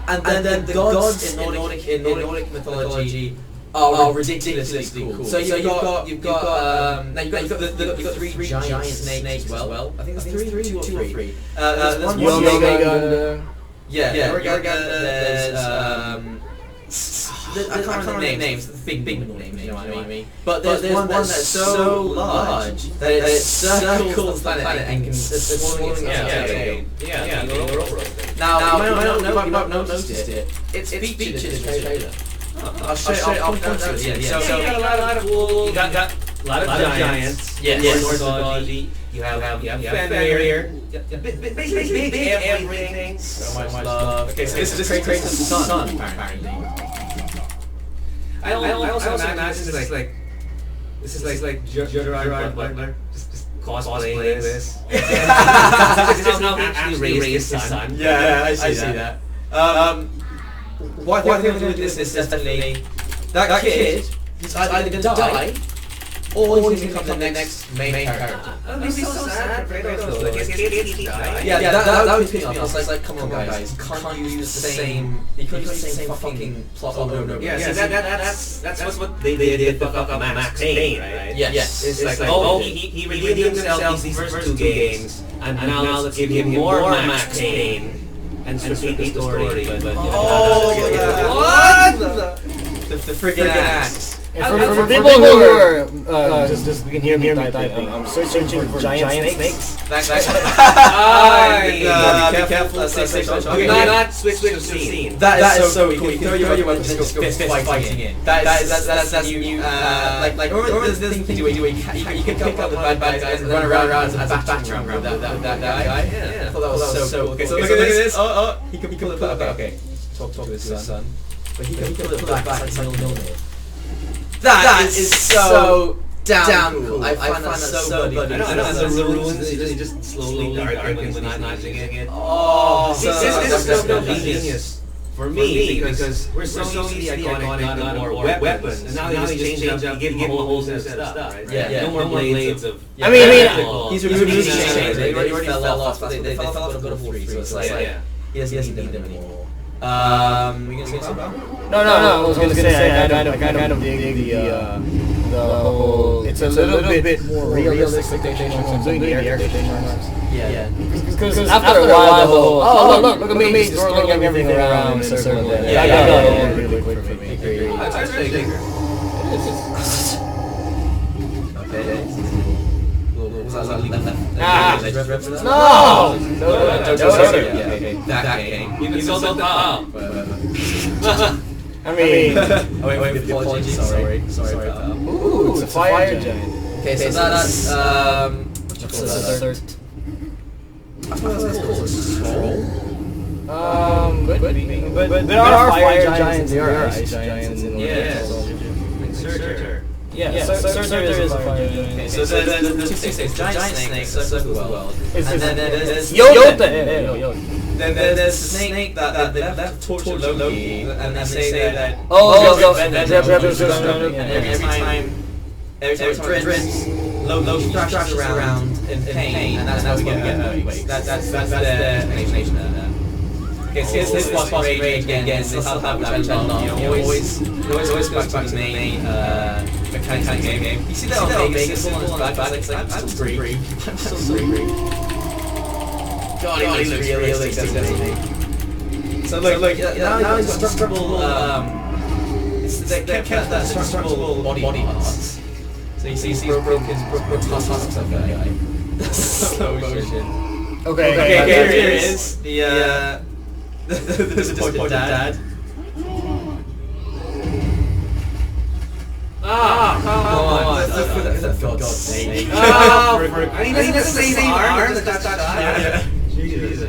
And then the gods in Nordic mythology are ridiculously cool. So you've got the three giant snakes as well. I think there's two or three. There's one Jormungandr. Yeah, there's I can't remember the names, the big names, you know what I mean? But there's one that's so large that it circles the planet and can swallow Yeah. Now, you might not noticed it. It's featured in the trailer. I'll show you. I'll point to it. Yeah. So you got a lot of cool. You got a lot of giants. Yes. Norse mythology. You have Fenrir. Basically big everything. So much love. Okay, so this is Kratos' son, apparently. I also imagine this is like Gerard Butler just cosplaying this. This is how he actually raised his son. Yeah, I see that. What I think with this is definitely that kid. He's either going to die or he's going to become the next main character. That'd be so sad for Kratos though. Like his kid died. Yeah, that was pissing me off. It's like, come on guys, can't use the same. You can't use the same fucking plot over and over. Yeah, see that's what they did to fuck up Max Payne, right? Yes. It's like oh he redeemed himself these first two games, and now let's give him more Max Payne. And sweet the story, but what? The freaking axe. For people who are just you can hear me typing. I'm searching for giant snakes. Be careful. Not switch to scene. That is so cool. You throw your weapon and just go fighting in. That's new. Like remember this thing where you can pick up the bad guys and run around and battering around that guy. Yeah. I thought that was so cool. Okay, so look at this. Oh, he can pull it back. Okay. Talk to his son. But he can pull it back like Mjolnir. That is so damn cool. I find that so bloody. I know, there's the ruins, he just slowly darkens when he's not using it. Oh, this is no genius for me because we're so used to the iconic gun or weapons, and now they just change up, give him a whole set of stuff, right? Yeah. No more blades of... I mean, he's removing chains. They already fell off. They fell off of God of War 3, so it's like, he doesn't need them anymore. We gonna say something? No. I was gonna say I kind of dig the whole. It's a little bit more realistic I'm doing the air quotations. Yeah. Because after a while, the whole look at me, just throwing everything around in a circle. Yeah, really quick for me. That's actually bigger. Okay. No! That game. You can still build up. I mean... wait, the apology. Sorry. Ooh, it's a fire giant. Okay, so that's... what's the third? I thought that was called a scroll. Could be. But there are fire giants, there are ice giants. Yes. Like Surtur. Yeah, Surtur is a fire giant. Okay, so there's giant snakes circle the world. And then there's Yota! Then there's the snake that left torture Loki, and they say that... every time Loki thrashes around in pain, and that's how we get earthquakes. That's their explanation of that. Okay, so here's this boss rage again, this is how that which I love. It always goes back to the main mechanics of the game. You see that on Vegas on his back, it's like, I'm still free. God, he looks realistic, doesn't he? So look, now he's got structural, they kept that structural body parts. So you see broken tusks of that guy. Slow motion. Okay, here it is. The disappointed dad. Come on. For God's sake. I mean, that's the same arm that got shot.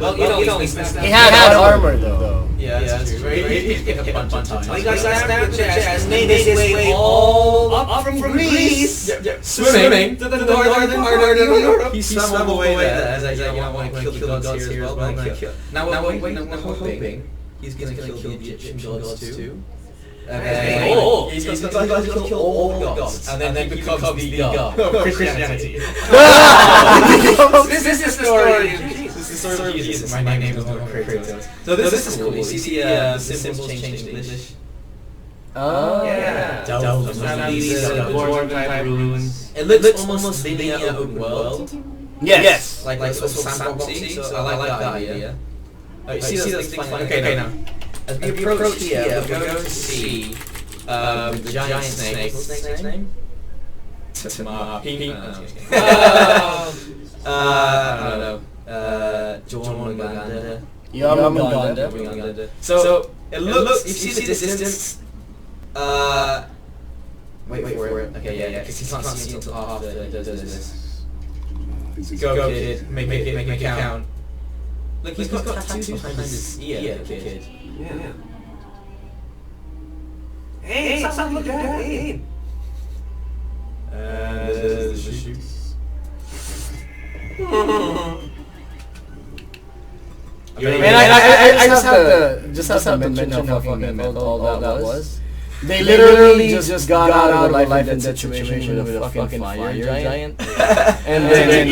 Well, you know, he's He had armor though. Yeah, that's true. He's getting a bunch of times. he got stabbed in the chest, made his way all up from Greece, Swimming to the northern part of Europe. He swam away there. As I want to kill the gods here as well. Now we're hoping he's going to kill the Egyptian gods too. He's going to kill all the gods, and then he becomes the god of Christianity. This is the story. This is the story of Jesus. My name is not Kratos. So this is cool. You see the symbols changed to English. Oh. Yeah. These dwarven type runes. It looks almost linear open world. Yes. Like sort of sandboxy. So I like that idea. You see those things flying. Okay, now. As we approach here, we're going to see the giant snake. What's the snake's name? I don't know. Jormungandr. Yarmungandr. So it looks. You see the distance. Wait for it. Okay, yeah. Because you can't see until after it does this. Go kid, make it count. Look, he's got tattoos behind his ear, the kid. Yeah. Hey, stop looking at that. There's the shoes. Man, I just have to mention how fucking metal all that was. They literally just got out of a life and death situation with a fucking fire giant. And then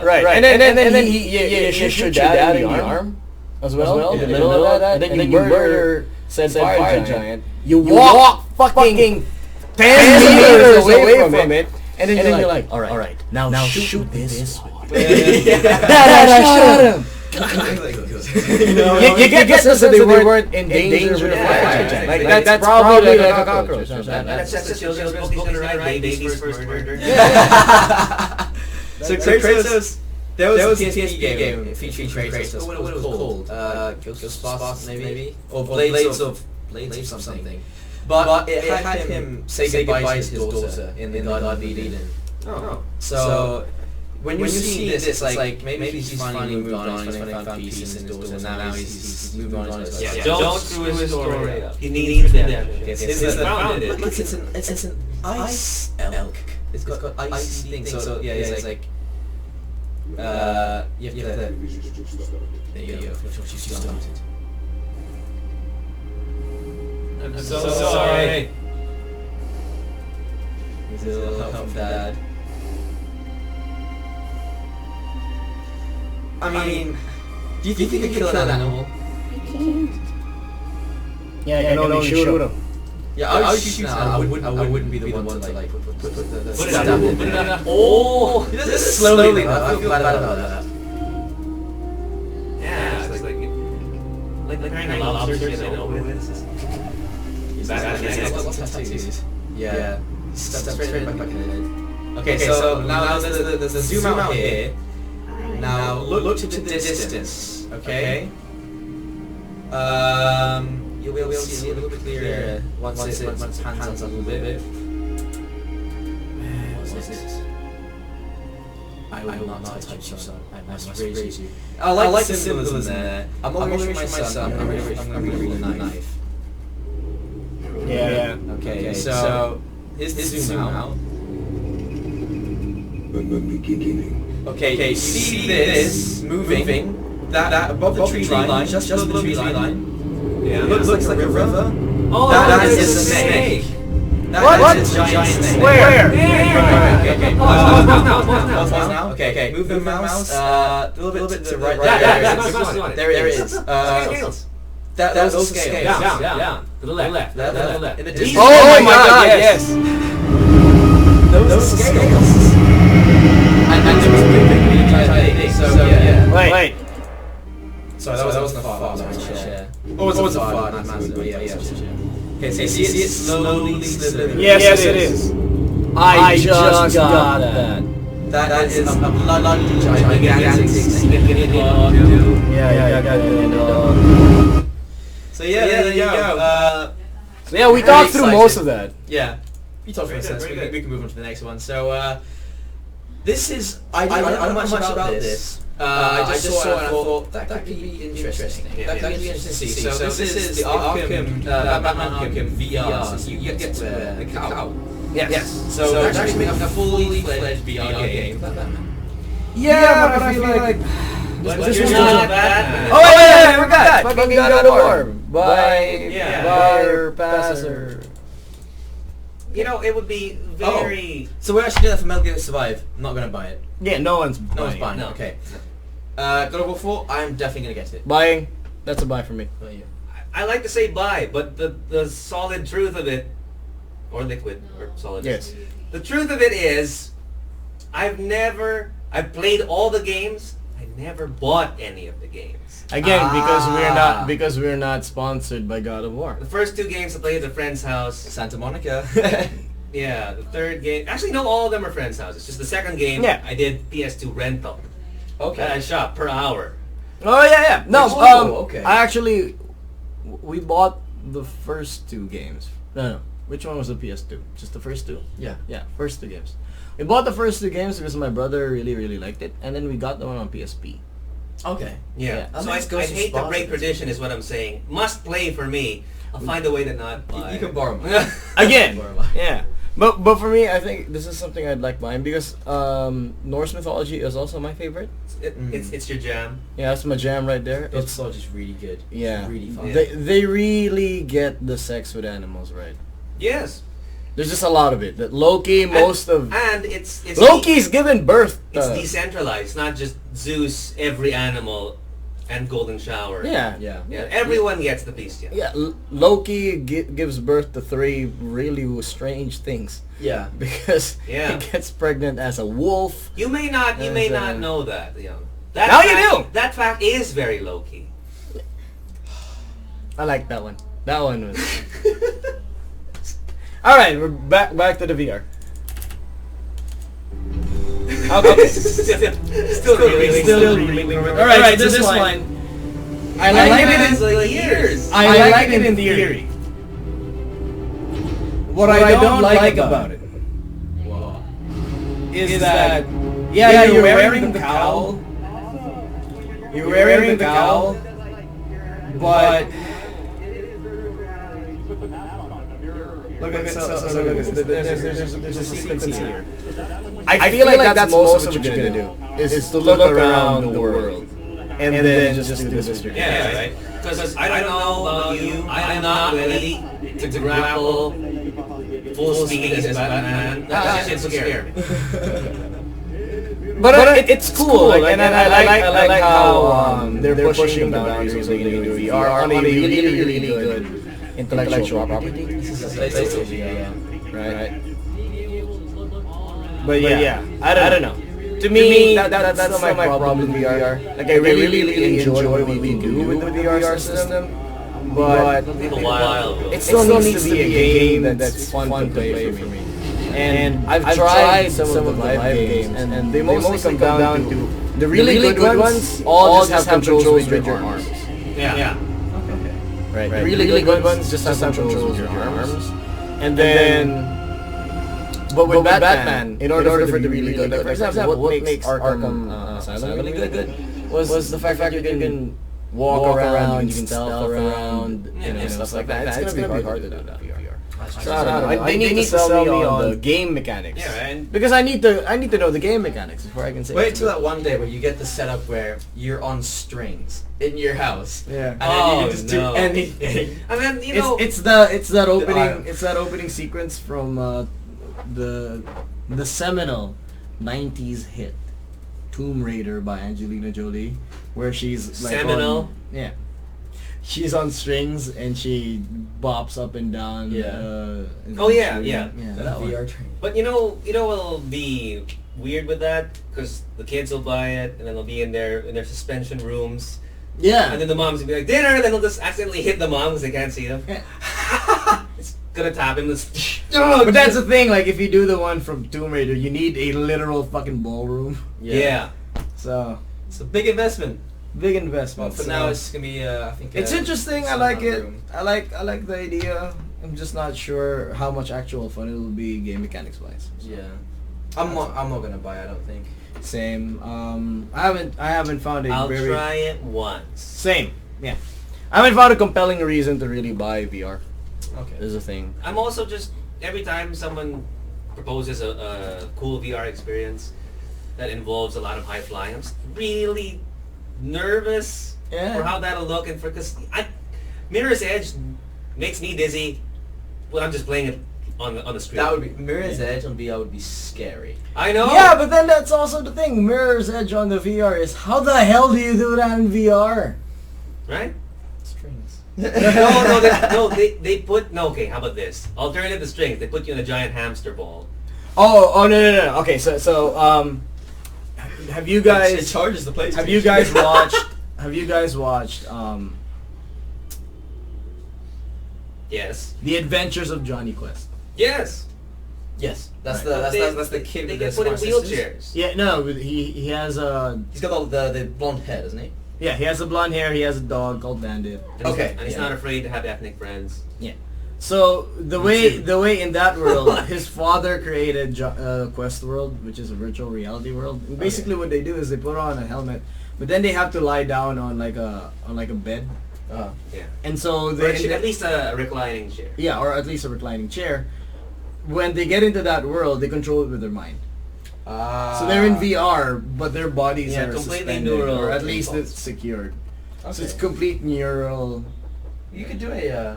right, and then he shot your dad in the arm as well. In the middle of that, and then you murder said fire giant. You walk fucking 10 meters away from it, and then you're like, all right, now shoot this one. Dad, shot him. You get the sense that they weren't in danger of fire giant. Like that's probably like a cockroach. That's just a children's book. He's gonna write baby's first murder. So Kratos, there was a PSP game featuring Kratos. What was it called? Ghostbusters maybe? Or Blades of something. But it had him say goodbye to his daughter in the Garden of Eden. Oh. So when you see this, it's like maybe he's finally moved on, he's finally found peace in his daughter, and now he's moved on his life. Yeah, don't screw his story up. He needs redemption. It's an ice elk. It's got icy things. So yeah, it's like you have to. There you go. What you started. I'm so sorry. With a little help from Dad. I mean, do you think you could kill an animal? Yeah, you can only shoot him. Yeah, I would shoot an animal. I wouldn't be the one to like put the Put it stab up. in Put it there. up. Oh, this is slowly though. I feel bad about that. Yeah, it's like carrying a lobster to get over with. Tattoos. Yeah. Step straight in the back of the head. Okay, so now there's a zoom out here. Now look to the distance, okay? You'll be able to see a little bit clearer once it pans up a little bit. What's this? I will not touch you, son. I must raise you. I like the symbolism there. I'm not going to reach my son. I'm going to reach the knife. Yeah. Okay, so here's the zoom out. Okay, see this moving, that above the tree line, just above the tree line. Yeah. Looks like a river. Oh, that is a snake. That is a giant snake. Where? Okay. Pause now. Okay. Move the mouse. A little bit to the right. There it is. That was the scale. Down. To the left. In the distance. Oh my God! Yes. Those are scales. And it was moving the entire thing. So yeah. Wait. Sorry, that wasn't a fart. That was a chair. Oh, it was a fart. Not massive. Yeah, it was a chair. Okay, so you see it slowly slithering. Yes, it is. I just got that. That is a blood gigantic snake. Yeah. So yeah, there you go. So yeah, we talked through most of that. Yeah. You talked for Very a sense. good, We very good. can move on to the next one. So, this is... I don't know much about this. I just saw it and I thought, that could be interesting. Yeah, That could be yeah. interesting to see. So this is the Arkham, Batman Arkham VR. So you get to wear the cowl. Yes. So they're actually making a fully fledged VR game about Batman. Yeah, but I feel like... But This you're was not just- Batman. Oh yeah, I forgot. Fucking God of War. Yeah. Bar passer. You know, it would be very... So we're actually doing that for Metal Gear Survive. I'm not gonna buy it. Yeah, no one's No one's buying No. it. Okay. God of War 4, I'm definitely gonna get it. Buying. That's a buy for me. What about you? I like to say buy, but the solid truth of it, or liquid, or solid. Yes. The truth of it is, I've played all the games. I never bought any of the games. Again, Ah. because we're not sponsored by God of War. The first 2 games I played at a friend's house. Santa Monica. Yeah, the third game. Actually, no, all of them are friends' houses. Just the second game, Yeah. I did PS2 rental. Okay. And I shot per hour. Oh yeah. No, Oh, okay. I actually we bought the first 2 games. No. Which one was the PS2? Just the first 2? Yeah. Yeah, first 2 games. We bought the first 2 games because my brother really liked it, and then we got the one on PSP. Okay. Yeah. Yeah. So Let's go I some hate to break sponsors. tradition is what I'm saying. Must play for me. I'll find a way to not buy. You can borrow mine. Again. Borrow mine. Yeah. But for me, I think this is something I'd like buying because Norse mythology is also my favorite. It's your jam. Yeah, that's my jam right there. Those It's songs is really good. yeah. It's really fun. They really get the sex with animals right. Yes. There's just a lot of it. That Loki, And it's Loki's given birth. It's decentralized, not just Zeus, every animal, and Golden Shower. Yeah. Yeah. Yeah, everyone gets the beast. Yeah. Yeah, Loki gives birth to 3 really strange things Yeah. because Yeah. he gets pregnant as a wolf. You may not As, know that. You know. Now you do! That fact is very low key. I like that one. That one was. All right, we're back to the VR. Okay. Still reeling. All right, so this one. I like it in like years. I like it in theory. What I don't like about it Wow. is that you're wearing the cowl. You're wearing the cowl, but look at there's a sequence here. I feel like that's most of what you're gonna do is to look around the world and then just do this. Yeah, right. Because I don't know about you, I am not ready to grapple full speed as Batman. That shit's scary. But it's cool, and I like how they're pushing the boundaries of VR on a really good intellectual property. Yeah. Right. But yeah, I don't know. To me, that's not my problem with VR. Like I really enjoy what we do with the VR system, but it still needs to be a game that's fun to play for me. And I've tried some of the live games, and they mostly come down to the really good ones. All just have controls with your arms. Yeah. Right. The really good ones just have controls with your arms, and then. But with Batman, in order for it to be really good, like for example, what makes Arkham Asylum really good was the fact that you can walk around, you can stealth around, stuff like that. It's gonna be hard to do that in VR. So I don't know. They need to sell me on the game mechanics. Yeah, and Because I need to know the game mechanics before I can say. Wait till that one day where you get the setup where you're on strings in your house. Yeah. And then you can just do no. anything. And then you know It's that opening- opening sequence from the seminal 90s hit Tomb Raider by Angelina Jolie, where she's like Seminal? she's on strings and she bops up and down. Yeah. Oh, yeah. That one. VR train. But you know what'll be weird with that? Because the kids will buy it, and then they'll be in their suspension rooms, Yeah. and then the moms will be like dinner, and then they'll just accidentally hit the mom because they can't see them. It's gonna tap him. But that's the thing, like if you do the one from Tomb Raider, you need a literal fucking ballroom. Yeah. So It's a big investment. big Well, investment. for so- now it's gonna be I think It's interesting. I like it. I like the idea. I'm just not sure how much actual fun it will be game mechanics wise. Yeah. I'm not gonna buy it, I don't think. Same. I haven't found a I'll very try it once. same. Yeah. I haven't found a compelling reason to really buy VR. Okay. Is a thing. I'm also just, every time someone proposes a cool VR experience that involves a lot of high flying, I'm just really nervous for how that'll look, and because Mirror's Edge makes me dizzy when I'm just playing it on the screen. That would be Mirror's Edge on VR would be scary. I know. Yeah, but then that's also the thing. Mirror's Edge on the VR is how the hell do you do that in VR? Right? Strings. they put okay. How about this? Alternative to strings, they put you in a giant hamster ball. Oh no. Okay, so have you guys It charges the PlayStation. have you guys watched Yes. The Adventures of Johnny Quest? Yes. Yes, that's Right. the kid They with get the put in smart sisters. wheelchairs. Yeah, no, but he has a He's got all the blonde hair, doesn't he? yeah, he has a blonde hair, he has a dog called Bandit. Okay, And he's yeah. not afraid to have ethnic friends. So the way in that world, his father created Quest World, which is a virtual reality world. And basically, what they do is they put on a helmet, but then they have to lie down on like a bed, Yeah. and so Or they at least a reclining chair. yeah, or at least a reclining chair. When they get into that world, they control it with their mind. So they're in VR, but their bodies Yeah, are completely suspended, neural or at least impulse. it's secured. So Okay. it's complete neural. You could do a.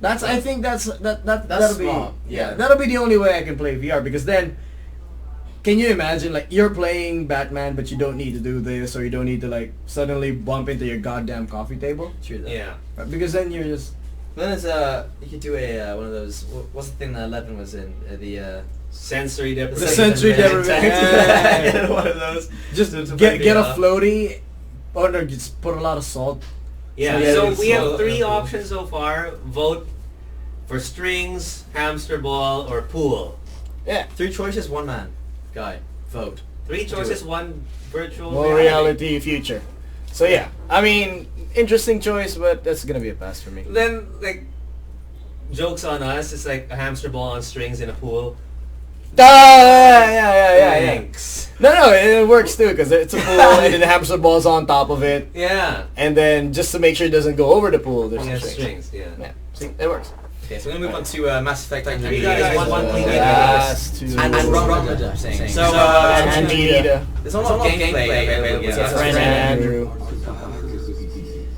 That's I think that'll smart, be yeah. that'll be the only way I can play VR, because then can you imagine like you're playing Batman but you don't need to do this, or you don't need to like suddenly bump into your goddamn coffee table, True that. Yeah. right? Because then you're just Then there's you could do a one of those. What's the thing that 11 was in? The Sensory the deprivation. sensory deprivation. Yeah, one of those. Just To get break it a up. floaty, or no, just put a lot of salt. Yeah, Yeah, so it's we have so- three options so far. Vote for strings, hamster ball, or pool. Yeah. 3 choices, 1 man. Guy, vote. 3 Do choices, it. 1 virtual More reality future. So yeah, I mean, interesting choice, but that's gonna be a pass for me. Then, like, jokes on us, it's like a hamster ball on strings in a pool. Yeah. Thanks. No, it works too, because it's a pool and then the hamster ball's on top of it, Yeah. and then just to make sure it doesn't go over the pool, there's Yeah, some strings. strings, yeah. Yeah, see, it works. Okay, so we're gonna move on to Mass Effect Andromeda. Andromeda. You guys want one thing Last two. Andromeda. So Andromeda. there's a lot of gameplay available. Yeah. Yeah. Friend Andrew.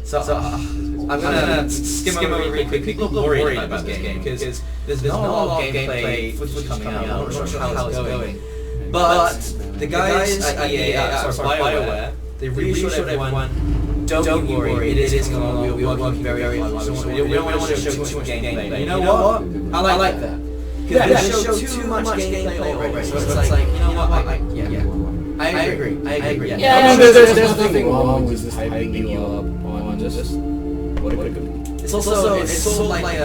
So I'm gonna skim over it really quick. People are worried about this game because there's not a lot of gameplay footage coming out. I'm not sure how it's going. But the guys at BioWare, they reassured everyone, don't be worried, it is coming along, we're working very hard. So we don't want to show too much gameplay. You know what? I like that. Because they show too much gameplay already. So it's like, you know what? I agree. Yeah, I mean, there's nothing wrong with just hyping you up on just what it could be. It's also like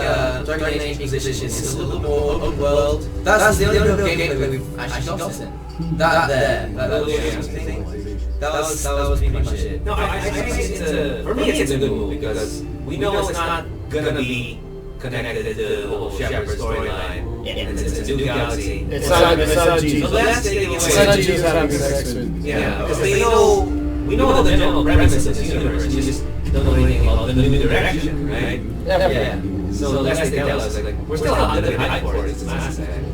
Dragon Age Inquisition. It's a little more open world. That's the only bit of gameplay we've actually got in. That was pretty much it. No, I think for me it's a good move because we know it's not gonna be connected to the whole Shepard storyline. Yeah. And it's a new galaxy. It's not Jesus. So let's take It's away. not Jesus having sex with. Yeah, because we know the general premise of this universe. We just don't know anything about the new direction, right? Yeah. So let's they tell us like we're still not living hype for it. It's Mass Effect.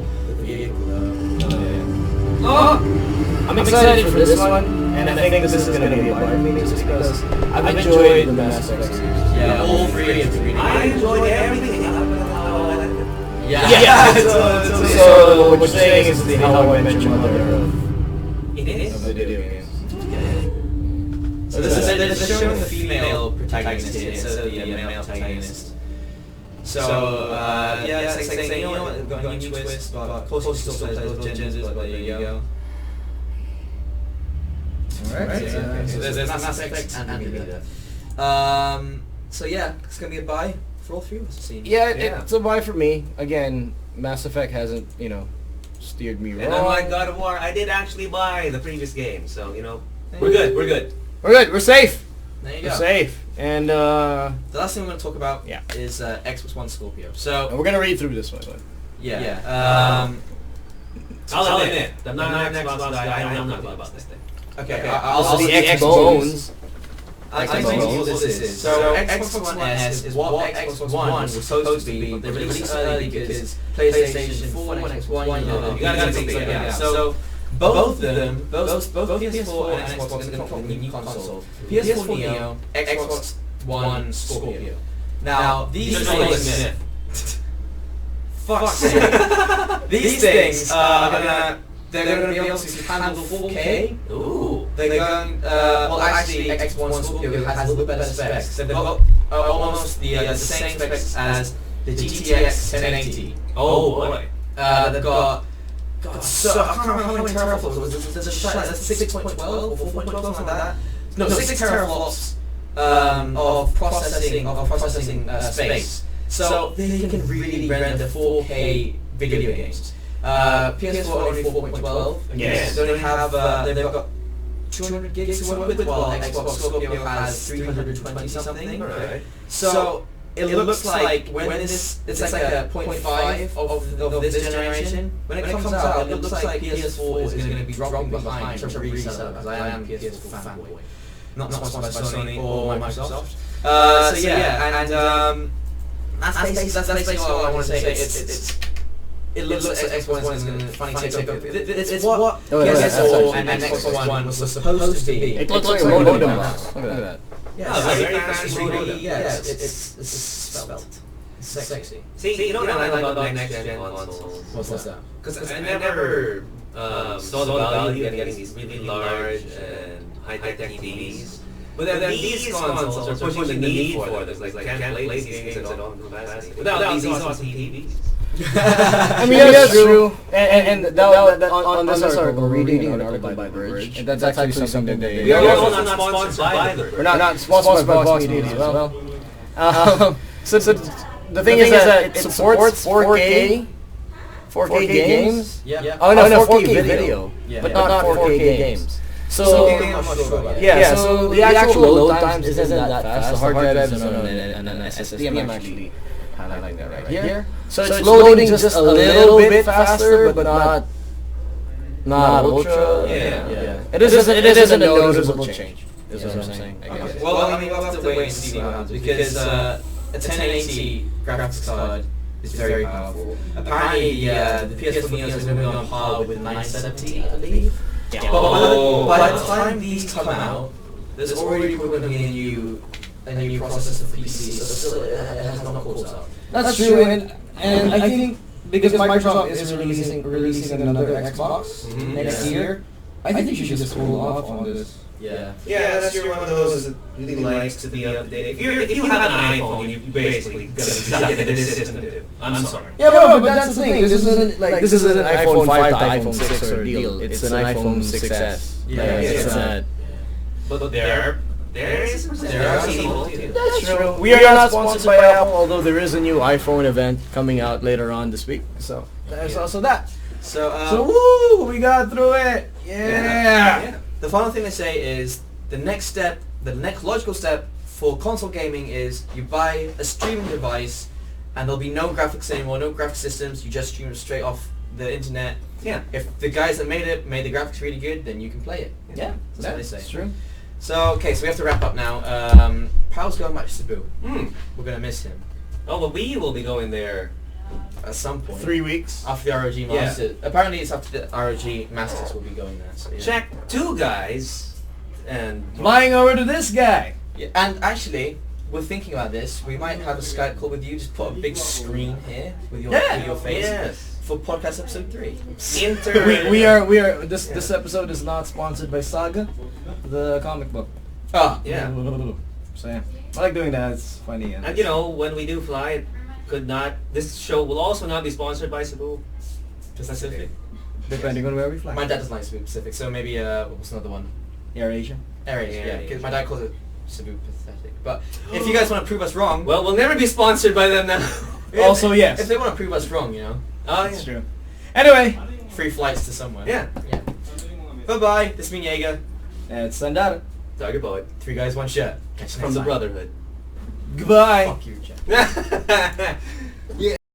Oh, I'm excited for this one, and I think this is going to be a part of me just because I've enjoyed the Mass Effect series. Yeah, all three of three. I enjoyed everything. Yeah. So what you're saying is the How I Met Your Mother of It is. video games. So they're showing the female protagonist here, so the male protagonist. So, yeah, it's like saying, you know what, we've got a new twist, but of course still plays both genders, but there you go. Alright, so there's Mass Effect and Andromeda. So yeah, it's going to be a buy for all three of us, it seems. Yeah, it's a buy for me. Again, Mass Effect hasn't, steered me wrong. And unlike God of War, I did actually buy the previous game, so we're good. We're good. We're safe. There you We're go. safe. And The last thing we're going to talk about Yeah. is Xbox One Scorpio. So, we're gonna read through this one. yeah. I'll admit, I'm not an Xbox guy. I know nothing about this thing. Okay, Also I'll the X-Bones. I'll explain to you what this is. So Xbox One S is what Xbox One was supposed to be. They released early because PlayStation 4 and Xbox One, You gotta take it out. So both of them, both PS4 and Xbox are going to come with a new console. PS4 Neo, Xbox One Scorpio. Now these things, fuck's sake, these things are they're going to be able to handle 4K. Ooh. They're going, well actually X1 Scorpio has a little bit better specs. They've got almost the same specs as the GTX 1080. Oh boy. They've got, so, I can't remember how many teraflops it was. There's a 6.12 or 4.12, something like that. No, 6 teraflops of processing space. So they can really render 4K video games. PS4 only 4.12. Yes. They only have they've got 200 gigs to work with, while Xbox Scorpio has 320 something. Right. So it looks like when this it's like a 0.5 of this generation. When it comes out, it looks like PS4 is going to be dropping behind in terms of reseller, because I am a PS4 fanboy. Not sponsored by Sony or Microsoft. So yeah, and that's basically all I want to say. It looks like Xbox One is going to finally take up. It's what PS4 and Xbox One was supposed to be. It looks like a modem box. Look at that. Yeah, very fancy, fancy really. modem. Yeah, it's svelte. It's sexy. See, you know what I like about next gen consoles? What's that? Because I never saw the value in getting these really large and high-tech TVs. But then these consoles are pushing the need for them. Like, can't play these games at all capacity without these awesome TVs. I mean, that's true. And that on this article, we're reading an article by Verge. And that's actually something they... We're also not sponsored by the Verge. We're not sponsored by Vox Media as well. So the thing is that it supports 4K games. Yeah. Oh no, 4K video, but not 4K games. So yeah, so the actual load times isn't that fast. The hard drive is on an SSD. I'm actually highlighting that right here. So it's loading just a little bit faster, but not ultra. Yeah. It isn't a noticeable change. Is what I'm saying. I guess. Well, I mean, we'll have to wait and see what happens, because a 1080 graphics card is very powerful. Apparently, the PS4 Neo is going to be on par with 970, I believe. Yeah. But by the time these come out, there's already going to be a new processor for PC, so still it has not caught up. That's true, and I think because Microsoft is releasing another Xbox next year, I think you should just hold off on this. Yeah. Yeah, that's you're one of those that really likes to be updated. If you have an iPhone, you basically got to stuck in this system. I'm sorry. Yeah, but that's the thing. This isn't an iPhone 5 to iPhone 6 or deal. It's an iPhone 6S. Yeah. But there are people too. That's true. We are not sponsored by Apple, although there is a new iPhone event coming out later on this week. So there's also that. So woo, we got through it. Yeah. The final thing they say is the next logical step for console gaming is you buy a streaming device, and there'll be no graphics anymore, no graphic systems. You just stream it straight off the internet. Yeah. If the guys that made the graphics really good, then you can play it. Yeah. That's what they say. It's true. So okay, so we have to wrap up now. Powell's going back to Cebu. We're gonna miss him Oh, but we will be going there. at some point. 3 weeks. After the ROG Masters. Apparently it's after the ROG Masters will be going there. So yeah. Check 2 guys and Flying over to this guy. Yeah, and actually, we're thinking about this. We might have a Skype call with you. Just put a big screen here with your face Yes. for podcast episode 3. We are. This episode is not sponsored by Saga, the comic book. Ah, Yeah. So yeah, I like doing that. It's funny. And you know, when we do fly, this show will also not be sponsored by Cebu Pacific. Depending on where we fly. My dad doesn't like Cebu Pacific, so maybe what's another one? AirAsia. AirAsia, yeah, AirAsia. because my dad calls it Cebu Pacific. But if you guys want to prove us wrong, Well, we'll never be sponsored by them now. Also, yes. if they want to prove us wrong, you know, Oh, That's yeah. true. Anyway, free flights to somewhere. Yeah. Bye bye. This has been Jaeger. it's Sandara. Target Boy. 3 guys, 1 shot. Catch you From next the time. Brotherhood. Goodbye. Fuck you, Jack. Yeah.